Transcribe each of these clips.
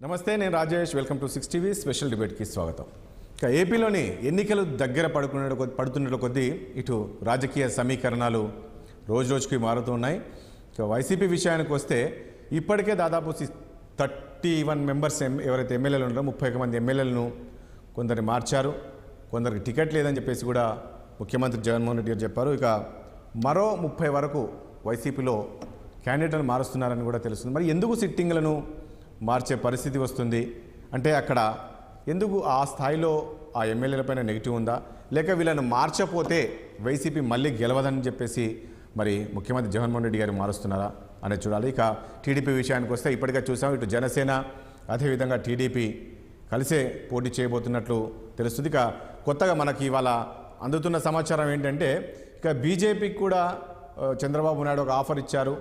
నమస్తే, నేను Rajesh. Welcome to 6 TV special డిబేట్కి స్వాగతం. ఇక ఏపీలోని ఎన్నికలు దగ్గర పడుతున్న కొద్దీ ఇటు రాజకీయ సమీకరణాలు రోజుకి మారుతూ ఉన్నాయి. ఇక వైసీపీ విషయానికి వస్తే ఇప్పటికే దాదాపు 31 మెంబర్స్ ఎవరైతే ఎమ్మెల్యేలు ఉన్నారో 31 మంది ఎమ్మెల్యేలను కొందరిని మార్చారు, కొందరికి టికెట్ లేదని చెప్పేసి కూడా ముఖ్యమంత్రి జగన్మోహన్ రెడ్డి గారు చెప్పారు. ఇక మరో 30 వరకు వైసీపీలో క్యాండిడేట్లను మారుస్తున్నారని కూడా తెలుస్తుంది. మరి ఎందుకు సిట్టింగ్లను మార్చే పరిస్థితి వస్తుంది అంటే అక్కడ ఎందుకు ఆ స్థాయిలో ఆ ఎమ్మెల్యేలపైన నెగిటివ్ ఉందా, లేక వీళ్ళను మార్చపోతే వైసీపీ మళ్ళీ గెలవదని చెప్పేసి మరి ముఖ్యమంత్రి జగన్మోహన్ రెడ్డి గారు మారుస్తున్నారా అనేది చూడాలి. ఇక టీడీపీ విషయానికి వస్తే ఇప్పటికే చూసాం, ఇటు జనసేన అదేవిధంగా టీడీపీ కలిసే పోటీ చేయబోతున్నట్లు తెలుస్తుంది. ఇక కొత్తగా మనకి ఇవాళ అందుతున్న సమాచారం ఏంటంటే ఇక బీజేపీకి కూడా చంద్రబాబు నాయుడు ఒక ఆఫర్ ఇచ్చారు.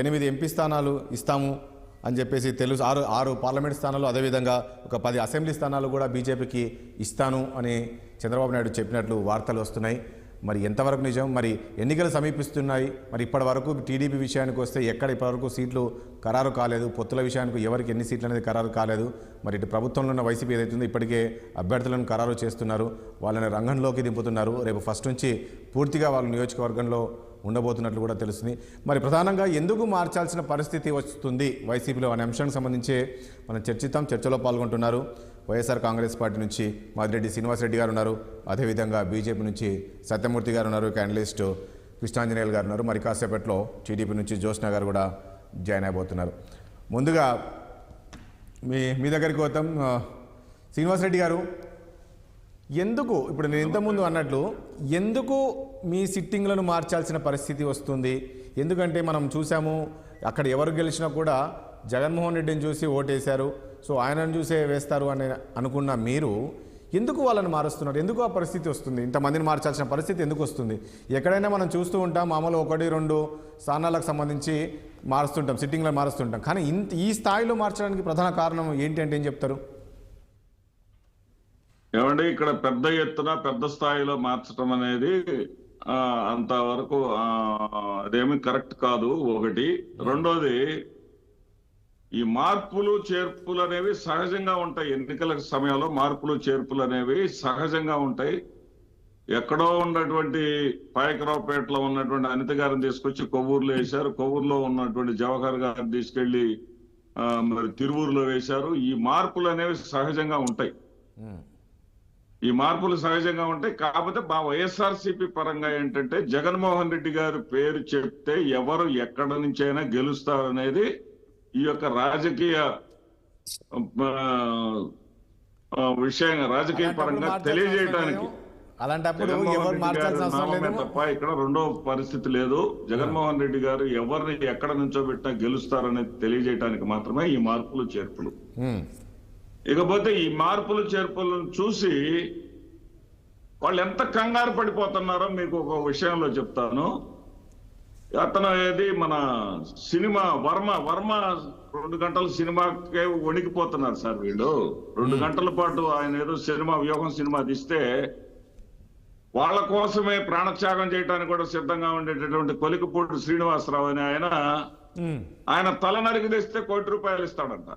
8 ఎంపీ స్థానాలు ఇస్తాము అని చెప్పేసి తెలుసు. 6 పార్లమెంట్ స్థానాలు, అదేవిధంగా ఒక 10 అసెంబ్లీ స్థానాలు కూడా బీజేపీకి ఇస్తాను అని చంద్రబాబు నాయుడు చెప్పినట్లు వార్తలు వస్తున్నాయి. మరి ఎంతవరకు నిజం? మరి ఎన్నికలు సమీపిస్తున్నాయి. మరి ఇప్పటి వరకు టీడీపీ విషయానికి వస్తే ఇప్పటివరకు సీట్లు ఖరారు కాలేదు. పొత్తుల విషయానికి ఎవరికి ఎన్ని సీట్లు అనేది ఖరారు కాలేదు. మరి ఇటు ప్రభుత్వంలో ఉన్న వైసీపీ ఏదైతుందో ఇప్పటికే అభ్యర్థులను ఖరారు చేస్తున్నారు, వాళ్ళని రంగంలోకి దింపుతున్నారు. రేపు ఫస్ట్ నుంచి పూర్తిగా వాళ్ళ నియోజకవర్గంలో ఉండబోతున్నట్లు కూడా తెలుస్తుంది. మరి ప్రధానంగా ఎందుకు మార్చాల్సిన పరిస్థితి వస్తుంది వైసీపీలో అనే అంశానికి సంబంధించి మనం చర్చిద్దాం. చర్చలో పాల్గొంటున్నారు వైఎస్ఆర్ కాంగ్రెస్ పార్టీ నుంచి మాదిరెడ్డి శ్రీనివాసరెడ్డి గారు ఉన్నారు, అదేవిధంగా బీజేపీ నుంచి సత్యమూర్తి గారు ఉన్నారు, అనలిస్ట్ కృష్ణాంజనేయులు గారు ఉన్నారు. మరి కాసేపట్లో టీడీపీ నుంచి జ్యోత్స్న గారు కూడా జాయిన్ అయిపోతున్నారు. ముందుగా మీ దగ్గరికి పోతాం. శ్రీనివాసరెడ్డి గారు, ఎందుకు ఇప్పుడు నేను ఇంతకుముందు అన్నట్లు ఎందుకు మీ సిట్టింగ్లను మార్చాల్సిన పరిస్థితి వస్తుంది? ఎందుకంటే మనం చూసాము, అక్కడ ఎవరు గెలిచినా కూడా జగన్మోహన్ రెడ్డిని చూసి ఓటేశారు, సో ఆయనను చూసే వేస్తారు అని అనుకున్న మీరు ఎందుకు వాళ్ళని మారుస్తున్నారు? ఎందుకు ఆ పరిస్థితి వస్తుంది? ఇంతమందిని మార్చాల్సిన పరిస్థితి ఎందుకు వస్తుంది? ఎక్కడైనా మనం చూస్తూ ఉంటాం, మామూలు 1-2 స్థానాలకు సంబంధించి మారుస్తుంటాం, సిట్టింగ్లను మారుస్తుంటాం. కానీ ఈ స్థాయిలో మార్చడానికి ప్రధాన కారణం ఏంటి అంటే ఏం చెప్తారు? ఏమంటే ఇక్కడ పెద్ద ఎత్తున పెద్ద స్థాయిలో మార్చడం అనేది అంతవరకు అదేమి కరెక్ట్ కాదు. ఒకటి. రెండోది, ఈ మార్పులు చేర్పులు అనేవి సహజంగా ఉంటాయి. ఎన్నికల సమయంలో మార్పులు చేర్పులు అనేవి సహజంగా ఉంటాయి. ఎక్కడో ఉన్నటువంటి పాయకరావుపేటలో ఉన్నటువంటి అనిత గారిని తీసుకొచ్చి కొవ్వూరులో వేశారు, కొవ్వూరులో ఉన్నటువంటి జవహర్ గారిని తీసుకెళ్లి మరి తిరువూరులో వేశారు. ఈ మార్పులు అనేవి సహజంగా ఉంటాయి. ఈ మార్పులు సహజంగా ఉంటాయి. కాకపోతే వైఎస్ఆర్సీపీ పరంగా ఏంటంటే జగన్మోహన్ రెడ్డి గారి పేరు చెప్తే ఎవరు ఎక్కడ నుంచైనా గెలుస్తారనేది ఈ యొక్క రాజకీయ రాజకీయ పరంగా తెలియజేయడానికి తప్ప ఇక్కడ రెండో పరిస్థితి లేదు. జగన్మోహన్ రెడ్డి గారు ఎవరిని ఎక్కడ నుంచోబెట్టినా గెలుస్తారనేది తెలియజేయడానికి మాత్రమే ఈ మార్పులు చేర్పులు. ఇకపోతే ఈ మార్పులు చేర్పులను చూసి వాళ్ళు ఎంత కంగారు పడిపోతున్నారో మీకు ఒక విషయంలో చెప్తాను. అతను ఏది మన సినిమా వర్మ 2 గంటల సినిమాకే వణికిపోతున్నారు సార్ వీళ్ళు. 2 గంటల పాటు ఆయన ఏదో వ్యూహం సినిమా తీస్తే వాళ్ళ కోసమే ప్రాణత్యాగం చేయడానికి కూడా సిద్ధంగా ఉండేటటువంటి కొలికపూడి శ్రీనివాసరావు అని ఆయన తల నరికి తెస్తే ₹1 కోటి ఇస్తాడంట.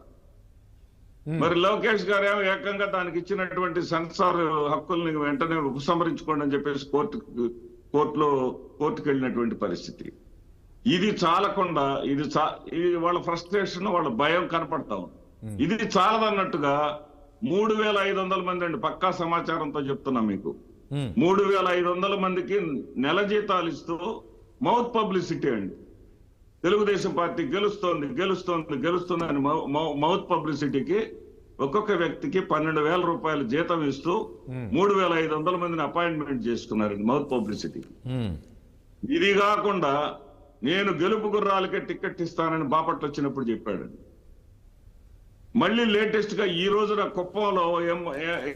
మరి లోకేష్ గారు ఏమో ఏకంగా దానికి ఇచ్చినటువంటి సెన్సార్ హక్కుల్ని వెంటనే ఉపసంహరించుకోండి అని చెప్పేసి కోర్టుకు వెళ్ళినటువంటి పరిస్థితి. ఇది చాలకుండా ఇది వాళ్ళ ఫ్రస్ట్రేషన్, వాళ్ళ భయం కనపడతా ఉంది. ఇది చాలదన్నట్టుగా 3500 మంది అండి, పక్కా సమాచారంతో చెప్తున్నా మీకు, 3500 మందికి నెల జీతాలు ఇస్తూ మౌత్ పబ్లిసిటీ అండి. తెలుగుదేశం పార్టీ గెలుస్తోంది అని మౌత్ పబ్లిసిటీకి ఒక్కొక్క వ్యక్తికి ₹12,000 జీతం ఇస్తూ 3500 మందిని అపాయింట్మెంట్ చేసుకున్నారండి మౌత్ పబ్లిసిటీకి. ఇది కాకుండా నేను గెలుపు గుర్రాలకే టికెట్ ఇస్తానని బాపట్ల వచ్చినప్పుడు చెప్పాడండి. మళ్ళీ లేటెస్ట్ గా ఈ రోజున కుప్పంలో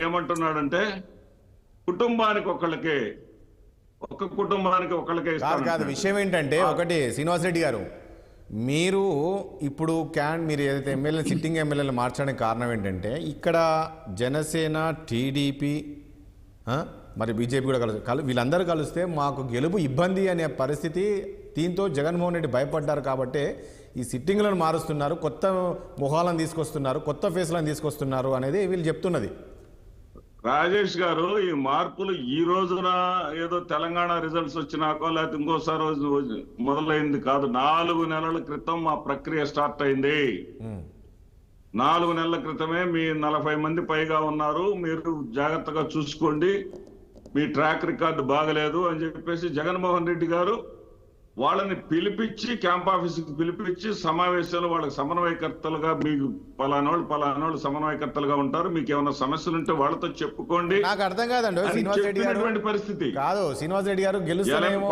ఏమంటున్నాడంటే కుటుంబానికి ఒకళ్ళకే కాదు. విషయం ఏంటంటే ఒకటి, శ్రీనివాసరెడ్డి గారు, మీరు ఇప్పుడు మీరు ఏదైతే సిట్టింగ్ ఎమ్మెల్యేలు మార్చడానికి కారణం ఏంటంటే ఇక్కడ జనసేన, టీడీపీ, మరి బీజేపీ కూడా వీళ్ళందరూ కలిస్తే మాకు గెలుపు ఇబ్బంది అనే పరిస్థితి, దీంతో జగన్మోహన్ రెడ్డి భయపడ్డారు. కాబట్టి ఈ సిట్టింగ్లను మారుస్తున్నారు, కొత్త మొహాలను తీసుకొస్తున్నారు, కొత్త ఫేస్లను తీసుకొస్తున్నారు అనేది వీళ్ళు చెప్తున్నది. రాజేష్ గారు, ఈ మార్పులు ఈ రోజున ఏదో తెలంగాణ రిజల్ట్స్ వచ్చినాకో లేకపోతే ఇంకోసారి మొదలైంది కాదు. 4 నెలల క్రితం మా ప్రక్రియ స్టార్ట్ అయింది. 4 నెలల క్రితమే మీ 40 మంది పైగా ఉన్నారు, మీరు జాగ్రత్తగా చూసుకోండి, మీ ట్రాక్ రికార్డు బాగలేదు అని చెప్పేసి జగన్మోహన్ రెడ్డి గారు వాళ్ళని పిలిపించి క్యాంప్ ఆఫీస్కి పిలిపించి సమావేశాలు వాళ్ళకి సమన్వయకర్తలుగా, మీకు పలానోళ్ళు సమన్వయకర్తలుగా ఉంటారు, మీకు ఏమైనా సమస్యలు ఉంటే వాళ్ళతో చెప్పుకోండి. నాకు అర్థం కాదండి శ్రీనివాస్ రెడ్డి గారు పరిస్థితి కాదు. శ్రీనివాస్ రెడ్డి గారు గెలుస్తారేమో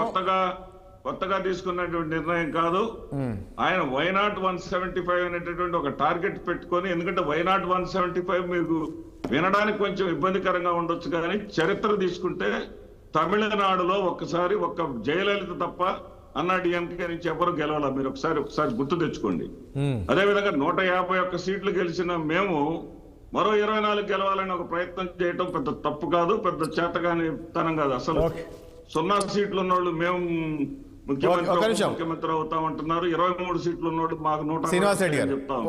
కొత్తగా తీసుకున్నటువంటి నిర్ణయం కాదు. ఆయన వైనాట్ 175 అనేటటువంటి ఒక టార్గెట్ పెట్టుకొని, ఎందుకంటే వైనాట్ 175 మీకు వినడానికి కొంచెం ఇబ్బందికరంగా ఉండొచ్చు, కానీ చరిత్ర తీసుకుంటే తమిళనాడులో ఒక్కసారి ఒక్క జయలలిత తప్ప అన్నా డిఎంకే నుంచి ఎవరు గెలవాల, మీరు ఒకసారి గుర్తు తెచ్చుకోండి. అదేవిధంగా 151 సీట్లు గెలిచిన మేము మరో 24 గెలవాలని ఒక ప్రయత్నం చేయటం పెద్ద తప్పు కాదు, పెద్ద చేతగాని తనం కాదు. అసలు 0 సీట్లు ఉన్నోళ్ళు మేము ముఖ్యమంత్రి అవుతామంటున్నారు, 23 సీట్లు ఉన్నోళ్ళు మాకు 100 చెప్తాం.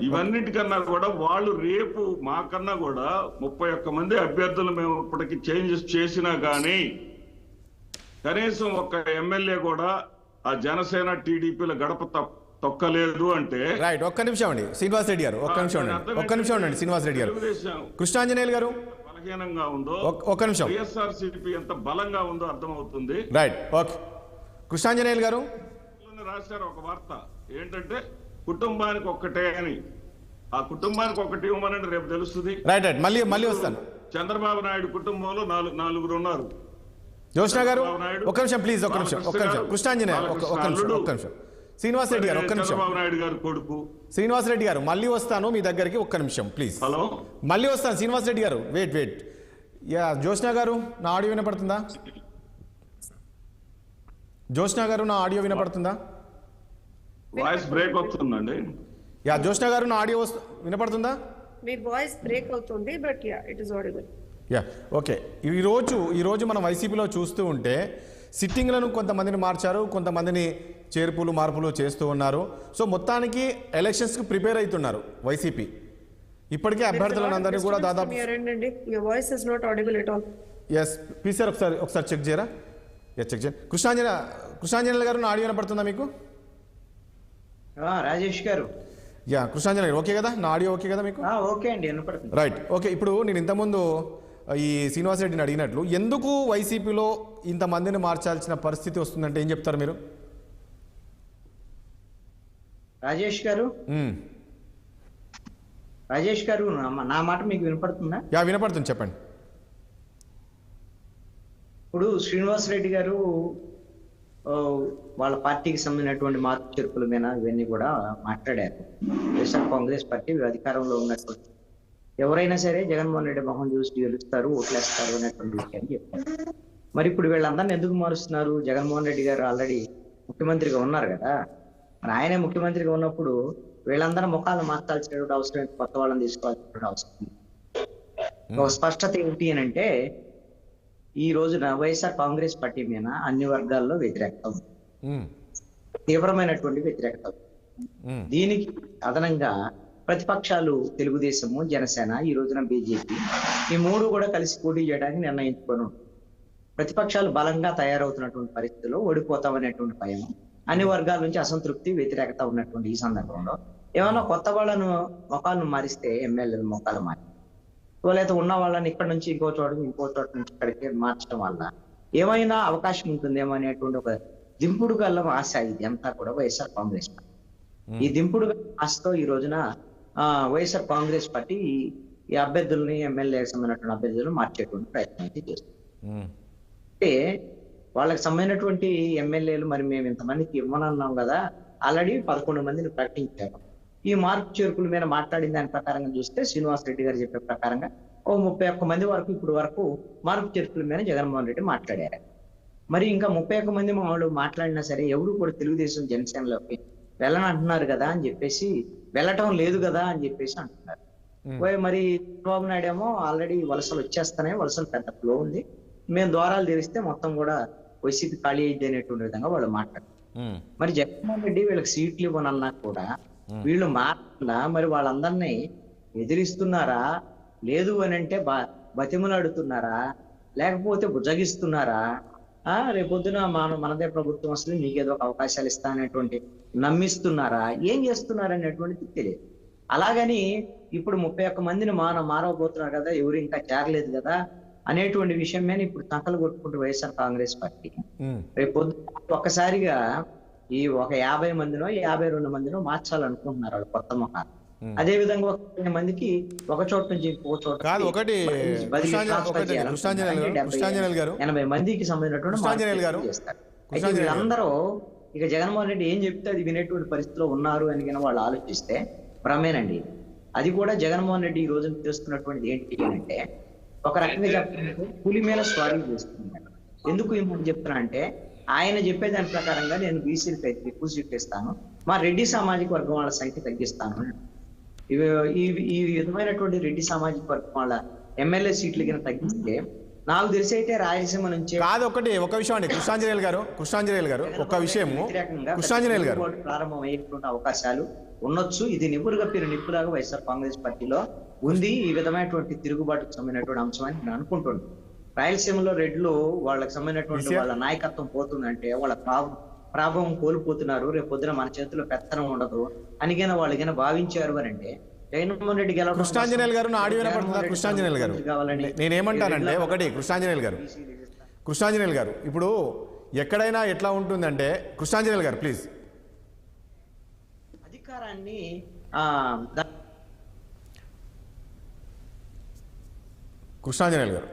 ఇవన్నిటికన్నా కూడా వాళ్ళు రేపు మాకన్నా కూడా 31 మంది అభ్యర్థులు మేము ఇప్పటికి చేంజెస్ చేసినా కానీ కనీసం ఒక ఎమ్మెల్యే కూడా ఆ జనసేన టీడీపీల గడప తొక్కలేదు అంటే. రైట్, ఒక్క నిమిషం అండి శ్రీనివాస్ రెడ్డి గారు, ఒక్క నిమిషం అండి శ్రీనివాస్ రెడ్డి గారు. కృష్ణాంజనేయులు గారు బలహీనంగా ఉందో, ఒక్క నిమిషం, వైఎస్ఆర్సీపీ ఎంత బలంగా ఉందో అర్థమవుతుంది. Right, okay. కృష్ణాంజనేయులు గారు రాశారు ఒక వార్త ఏంటంటే కుటుంబానికి ఒక్కటే అని. ఆ కుటుంబానికి ఒకటి ఇవ్వమనండి, రేపు తెలుస్తుంది. రైట్ రైట్, మళ్ళీ వస్తాను. చంద్రబాబు నాయుడు కుటుంబంలో నలుగురు ఉన్నారు. జోష్నా గారు ఒక్క నిమిషం ప్లీజ్, ఒక్క నిమిషం. కృష్ణాంజనేయ ఒక్క నిమిషం. శ్రీనివాస్ రెడ్డి గారు ఒక్క నిమిషం. చంద్రబాబు నాయుడు గారు కొడుకు శ్రీనివాస్ రెడ్డి గారు మళ్ళీ వస్తాను మీ దగ్గరికి, ఒక్క నిమిషం ప్లీజ్. హలో, మళ్ళీ వస్తాను శ్రీనివాస్ రెడ్డి గారు, వెయిట్. యా జోష్నా గారు నా ఆడియో వినపడుతుందా? జోష్నా గారు నా ఆడియో వినపడుతుందా? వాయిస్ బ్రేక్ అవుతుందండి. యా జోష్నా గారు నా ఆడియో వినపడుతుందా? మీ వాయిస్ బ్రేక్ అవుతుంది, but yeah it is audible. Yeah okay. ఈరోజు మనం వైసీపీలో చూస్తూ ఉంటే సిట్టింగ్లను కొంతమందిని మార్చారు, కొంతమందిని చేర్పులు మార్పులు చేస్తూ ఉన్నారు. సో మొత్తానికి ఎలక్షన్స్కి ప్రిపేర్ అవుతున్నారు వైసీపీ. ఇప్పటికే అభ్యర్థులను అందరినీ కూడా దాదాపు ఎస్ ప్లీజ్ సార్ ఒకసారి చెక్ చేయరా? చెక్ చేయండి. కృష్ణాంజనేయులు గారు నా ఆడియో వినపడుతుందా మీకు? రాజేష్ గారు, యా కృష్ణాంజనేయులు ఓకే కదా? నా ఆడియో ఓకే కదా మీకు? ఓకే అండి, వినపడుతుంది. Right, okay. ఇప్పుడు నేను ఇంతకుముందు ఈ శ్రీనివాస్ రెడ్డిని అడిగినట్లు ఎందుకు వైసీపీలో ఇంతమందిని మార్చాల్సిన పరిస్థితి వస్తుందంటే ఏం చెప్తారు మీరు? రాజేష్ గారు నా మాట మీకు వినపడుతుందా? యా వినపడుతుంది, చెప్పండి. ఇప్పుడు శ్రీనివాస్ రెడ్డి గారు వాళ్ళ పార్టీకి సంబంధించినటువంటి మార్పు చేర్పుల మీద ఇవన్నీ కూడా మాట్లాడారు. వైఎస్ఆర్ కాంగ్రెస్ పార్టీ అధికారంలో ఉన్నటువంటి ఎవరైనా సరే జగన్మోహన్ రెడ్డి మొహం చూసి గెలుస్తారు, ఓట్లేస్తారు అనేటువంటి విషయాన్ని చెప్పారు. మరి ఇప్పుడు వీళ్ళందరినీ ఎందుకు మారుస్తున్నారు? జగన్మోహన్ రెడ్డి గారు ఆల్రెడీ ముఖ్యమంత్రిగా ఉన్నారు కదా, మరి ఆయనే ముఖ్యమంత్రిగా ఉన్నప్పుడు వీళ్ళందరూ ముఖాలు మార్చాల్సినటువంటి అవసరం, కొత్త వాళ్ళని తీసుకోవాల్సినటువంటి అవసరం. ఒక స్పష్టత ఏంటి అని అంటే, ఈ రోజున వైఎస్ఆర్ కాంగ్రెస్ పార్టీ మీద అన్ని వర్గాల్లో వ్యతిరేకత ఉంది, తీవ్రమైనటువంటి వ్యతిరేకత. దీనికి అదనంగా ప్రతిపక్షాలు తెలుగుదేశము, జనసేన, ఈ రోజున బీజేపీ, ఈ మూడు కూడా కలిసి పోటీ చేయడానికి నిర్ణయించుకొని ప్రతిపక్షాలు బలంగా తయారవుతున్నటువంటి పరిస్థితుల్లో ఓడిపోతామనేటువంటి భయం, అన్ని వర్గాల నుంచి అసంతృప్తి, వ్యతిరేకత ఉన్నటువంటి ఈ సందర్భంలో ఏమైనా కొత్త వాళ్ళను మొఖాలను మారిస్తే, ఎమ్మెల్యేలు మొఖాలు మారి లేదా ఉన్న వాళ్ళని ఇక్కడ నుంచి ఇంకో చోట నుంచి ఇక్కడికి మార్చడం వల్ల ఏమైనా అవకాశం ఉంటుందేమో అనేటువంటి ఒక దింపుడు గల్ల ఆశ ఇది అంతా కూడా వైఎస్ఆర్ కాంగ్రెస్ పార్టీ. ఈ దింపుడు ఆశతో ఈ రోజున వైఎస్ఆర్ కాంగ్రెస్ పార్టీ ఈ అభ్యర్థుల్ని, ఎమ్మెల్యేకి సంబంధించినటువంటి అభ్యర్థులను మార్చేటువంటి ప్రయత్నం అయితే చేస్తుంది. అంటే వాళ్ళకి సంబంధించినటువంటి ఎమ్మెల్యేలు మరి మేము ఇంతమందికి ఇవ్వనన్నాం కదా, ఆల్రెడీ 11 మందిని ప్రకటించారు. ఈ మార్పు చేర్పుల మీద మాట్లాడిన దాని ప్రకారంగా చూస్తే శ్రీనివాస్ రెడ్డి గారు చెప్పే ప్రకారంగా 31 మంది వరకు ఇప్పుడు వరకు మార్పు చేర్పుల మీద జగన్మోహన్ రెడ్డి మాట్లాడారు. మరి ఇంకా 31 మంది వాళ్ళు మాట్లాడినా సరే ఎవరు కూడా తెలుగుదేశం జనసేనలోకి వెళ్ళనంటున్నారు కదా అని చెప్పేసి, వెళ్ళటం లేదు కదా అని చెప్పేసి అంటున్నారు. మరి చంద్రబాబు నాయుడు ఏమో ఆల్రెడీ వలసలు వచ్చేస్తానే, వలసలు పెద్ద ఫ్లో ఉంది, మేము ద్వారాలు తెరిస్తే మొత్తం కూడా వైసీపీ ఖాళీ అయింది అనేటువంటి విధంగా వాళ్ళు మాట్లాడారు. మరి జగన్మోహన్ రెడ్డి వీళ్ళకి సీట్లు ఇవ్వనన్నా కూడా వీళ్ళు మారకుండా మరి వాళ్ళందరినీ ఎదిరిస్తున్నారా, లేదు అని అంటే బతిమలాడుతున్నారా, లేకపోతే బుజ్జగిస్తున్నారా, రేపొద్దున మనదే ప్రభుత్వం వస్తుంది మీకేదో ఒక అవకాశాలు ఇస్తా అనేటువంటి నమ్మిస్తున్నారా, ఏం చేస్తున్నారు అనేటువంటిది తెలియదు. అలాగని ఇప్పుడు 31 మందిని మారవబోతున్నారు కదా, ఎవరు ఇంకా చేరలేదు కదా అనేటువంటి విషయం మీద ఇప్పుడు తక్కలు కొట్టుకుంటూ వైఎస్ఆర్ కాంగ్రెస్ పార్టీ రేపు ఒక్కసారిగా ఈ ఒక 50 మందినో 52 మందినో మార్చాలనుకుంటున్నారు వాళ్ళు కొత్త మొహాలు. అదే విధంగా 1 మందికి ఒక చోట నుంచి ఇంకో చోట 80 మందికి సంబంధించినటువంటి చేస్తారు. అయితే వీళ్ళందరూ ఇక జగన్మోహన్ రెడ్డి ఏం చెప్తే అది వినేటువంటి పరిస్థితిలో ఉన్నారు అని కనుక వాళ్ళు ఆలోచిస్తే భ్రమేనండి. అది కూడా జగన్మోహన్ రెడ్డి ఈ రోజు చేస్తున్నటువంటిది ఏంటి అంటే, ఒక రకంగా చెప్పాలంటే పులి మీద స్వారీ చేస్తున్నాడు. ఎందుకు ఏమని చెప్తున్నా అంటే, ఆయన చెప్పే దాని ప్రకారంగా నేను బీసీలకు అయితే ఎక్కువ సీట్లు ఇస్తాను, మా రెడ్డి సామాజిక వర్గం వాళ్ళ సంఖ్య తగ్గిస్తాను. ఈ విధమైనటువంటి రెడ్డి సామాజిక వర్గం వాళ్ళ ఎమ్మెల్యే సీట్లు కింద తగ్గిస్తే నాకు తెలిసి అయితే రాయలసీమ నుంచి కాదు. ఒక విషయం అండి కృష్ణాంజనేయులు గారు ఒక విషయము కృష్ణాంజనేయులు గారు ప్రారంభం అయ్యేటువంటి అవకాశాలు ఉండొచ్చు. ఇది నిప్పులాగా వైఎస్ఆర్ కాంగ్రెస్ పార్టీలో ఉంది. ఈ విధమైనటువంటి తిరుగుబాటుకు సంబంధించినటువంటి అంశం అని నేను అనుకుంటున్నాను. రాయలసీమలో రెడ్లు వాళ్ళకి సంబంధించినటువంటి వాళ్ళ నాయకత్వం పోతుందంటే వాళ్ళ ప్రాభవం కోల్పోతున్నారు, రేపు పొద్దున మన చేతిలో పెత్తనం ఉండదు అనిగైనా వాళ్ళకైనా భావించారు అని అంటే జగన్మోహన్ రెడ్డి గెలవడం. కృష్ణాంజనేయులు గారు ఆడియో వినపడుతుందా? కృష్ణాంజనేయులు గారు నేనేమంటానంటే, ఒకటి కృష్ణాంజనేయులు గారు ఇప్పుడు ఎక్కడైనా ఎట్లా ఉంటుందంటే, కృష్ణాంజనేయులు గారు ప్లీజ్ అధికారాన్ని కృష్ణాంజనేయులు గారు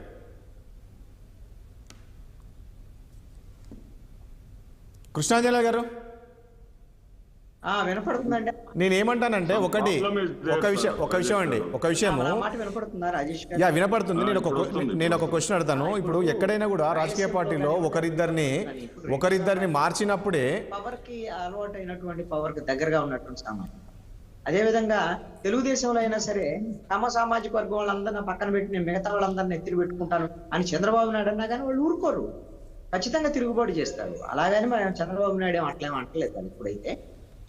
వినపడుతుందండి. నేనేమంటానంటే ఒక విషయము వినపడుతుంది. నేను ఒక క్వశ్చన్ అడతాను. ఇప్పుడు ఎక్కడైనా కూడా రాజకీయ పార్టీలో ఒకరిద్దరిని మార్చినప్పుడే పవర్ కి అలవాటు అయినటువంటి పవర్ కి దగ్గరగా ఉన్నటువంటి సామాజిక, అదే విధంగా తెలుగుదేశంలో అయినా సరే తమ సామాజిక వర్గం వాళ్ళందరినీ పక్కన పెట్టి నేను మిగతా వాళ్ళందరినీ ఎత్తిరి పెట్టుకుంటాను అని చంద్రబాబు నాయుడు అన్నా కానీ వాళ్ళు ఊరుకోరు, ఖచ్చితంగా తిరుగుబాటు చేస్తారు. అలాగని మనం చంద్రబాబు నాయుడు అట్లేమో అంటలేదు. ఇప్పుడైతే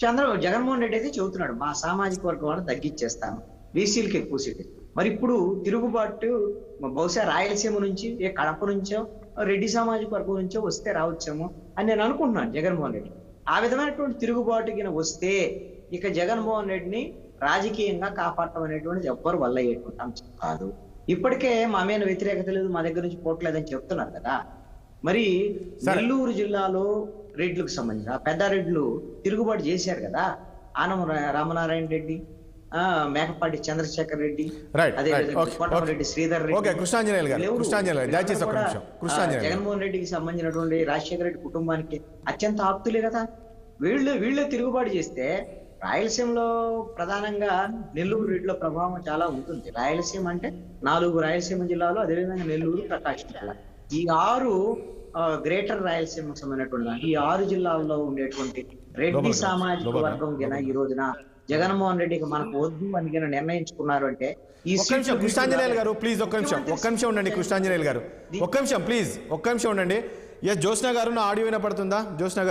జగన్మోహన్ రెడ్డి అయితే చెబుతున్నాడు మా సామాజిక వర్గం వాళ్ళని తగ్గించేస్తాను, బీసీలకి ఎక్కువ సీట్లు. మరి ఇప్పుడు తిరుగుబాటు బహుశా రాయలసీమ నుంచి కడప నుంచో రెడ్డి సామాజిక వర్గం నుంచో వస్తే రావచ్చేమో అని నేను అనుకుంటున్నాను జగన్మోహన్ రెడ్డి. ఆ విధమైనటువంటి తిరుగుబాటు కింద వస్తే ఇక జగన్మోహన్ రెడ్డిని రాజకీయంగా కాపాడటం అనేటువంటిది ఎవ్వరు వల్ల అయ్యేటువంటి అంశం కాదు. ఇప్పటికే మా మీద వ్యతిరేకత లేదు, మా దగ్గర నుంచి పోట్లేదని చెప్తున్నారు కదా. మరి నెల్లూరు జిల్లాలో రెడ్లకు సంబంధించిన పెద్దారెడ్లు తిరుగుబాటు చేశారు కదా, ఆనం రామనారాయణ రెడ్డి, మేకపాటి చంద్రశేఖర్ రెడ్డి, అదే కోటమిరెడ్డి శ్రీధర్ రెడ్డి, జగన్మోహన్ రెడ్డికి సంబంధించినటువంటి రాజశేఖర రెడ్డి కుటుంబానికి అత్యంత ఆప్తులే కదా. వీళ్ళే తిరుగుబాటు చేస్తే రాయలసీమలో ప్రధానంగా నెల్లూరు రెడ్డిలో ప్రభావం చాలా ఉంటుంది. రాయలసీమ అంటే 4 రాయలసీమ జిల్లాలు, అదేవిధంగా నెల్లూరు, ప్రకాశం జిల్లా, ఈ 6 గ్రేటర్ రాయలసీమకు సంబంధించినటువంటి ఈ 6 జిల్లాల్లో ఉండేటువంటి రెడ్డి సామాజిక వర్గం కింద ఈ రోజున జగన్మోహన్ రెడ్డికి మనకు వద్దు అని నిర్ణయించుకున్నారు అంటే ఈ కృష్ణాంజనేయులు గారు ప్లీజ్ ఒక్క నిమిషం ఉండండి. కృష్ణాంజనేయులు గారు ఒక్క నిమిషం ఉండండి. జ్యోత్స్న గారు నా ఆడియో వినపడుతుందా? జ్యోత్స్న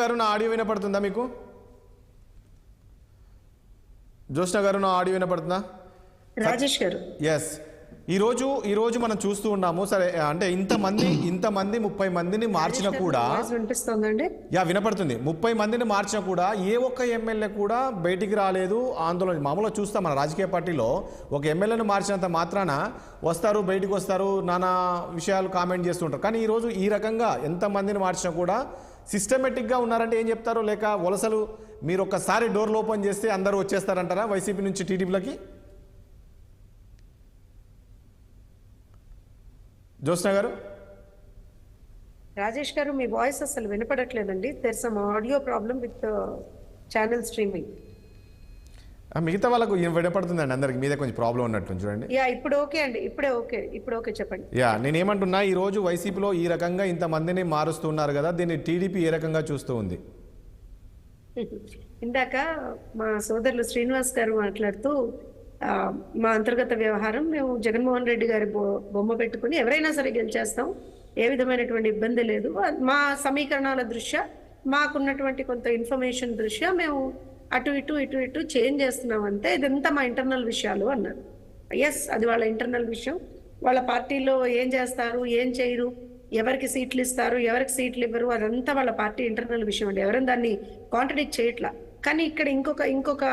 గారు నా ఆడియో వినపడుతుందా మీకు? జ్యోత్స్న గారు నా ఆడియో వినపడుతుందా? రాజేష్ గారు ఎస్. ఈరోజు మనం చూస్తూ ఉన్నాము. సరే, అంటే ఇంతమంది 30 మందిని మార్చినా కూడా వినపడుతుంది. 30 మందిని మార్చినా కూడా ఏ ఒక్క ఎమ్మెల్యే కూడా బయటికి రాలేదు. ఆందోళన మామూలుగా చూస్తాం మన రాజకీయ పార్టీలో, ఒక ఎమ్మెల్యేను మార్చినంత మాత్రాన వస్తారు, బయటికి వస్తారు, నానా విషయాలు కామెంట్ చేస్తుంటారు. కానీ ఈరోజు ఈ రకంగా ఎంతమందిని మార్చినా కూడా సిస్టమేటిక్గా ఉన్నారంటే ఏం చెప్తారు? లేక వలసలు మీరు ఒక్కసారి డోర్లు ఓపెన్ చేస్తే అందరూ వచ్చేస్తారంటారా వైసీపీ నుంచి టీడీపీలకి? జ్యోత్స్న గారు. రాజేష్ గారు మీ వాయిస్ అసలు వినపడట్లేదండి. There some audio problem with channel streaming. మిగతా వాళ్ళకు వినపడుతుందండి, అందరికి మీదే కొంచెం ప్రాబ్లం ఉన్నట్టు చూడండి. ఇప్పుడు ఓకే అండి, ఇప్పుడు ఓకే చెప్పండి. నేనేమంటున్నా, ఈ రోజు వైసీపీలో ఈ రకంగా ఇంతమందిని మారుస్తున్నారు కదా, దీన్ని టీడీపీ ఏ రకంగా చూస్తూ ఉంది? ఇందాక మా సోదరులు శ్రీనివాస్ గారు మాట్లాడుతూ మా అంతర్గత వ్యవహారం, మేము జగన్మోహన్ రెడ్డి గారి బొమ్మ పెట్టుకుని ఎవరైనా సరే గెలిచేస్తాం, ఏ విధమైనటువంటి ఇబ్బంది లేదు. మా సమీకరణాల దృష్ట్యా మాకున్నటువంటి కొంత ఇన్ఫర్మేషన్ దృష్ట్యా మేము అటు ఇటు చేంజ్ చేస్తున్నాం అంతే, ఇదంతా మా ఇంటర్నల్ విషయాలు అన్నారు. ఎస్, అది వాళ్ళ ఇంటర్నల్ విషయం. వాళ్ళ పార్టీలో ఏం చేస్తారు, ఏం చేయరు, ఎవరికి సీట్లు ఇస్తారు, ఎవరికి సీట్లు ఇవ్వరు, అదంతా వాళ్ళ పార్టీ ఇంటర్నల్ విషయం అండి. ఎవరైనా దాన్ని కాంట్రడిక్ట్ చేయట్లా. కానీ ఇక్కడ ఇంకొక